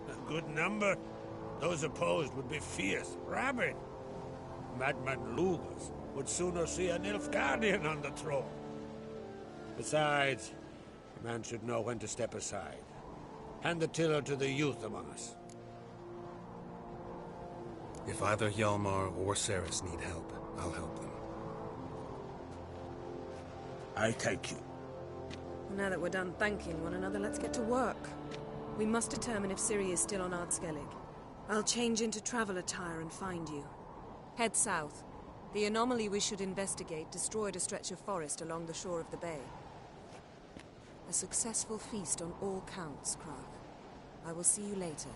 A good number? Those opposed would be fierce, rabid. Madman Lugas would sooner see a Nilfgaardian on the throne. Besides, a man should know when to step aside. Hand the tiller to the youth among us. If either Hjalmar or Ceres need help, I'll help them. I thank you. Now that we're done thanking one another, let's get to work. We must determine if Ciri is still on Ardskellig. I'll change into travel attire and find you. Head south. The anomaly we should investigate destroyed a stretch of forest along the shore of the bay. A successful feast on all counts, Krach. I will see you later.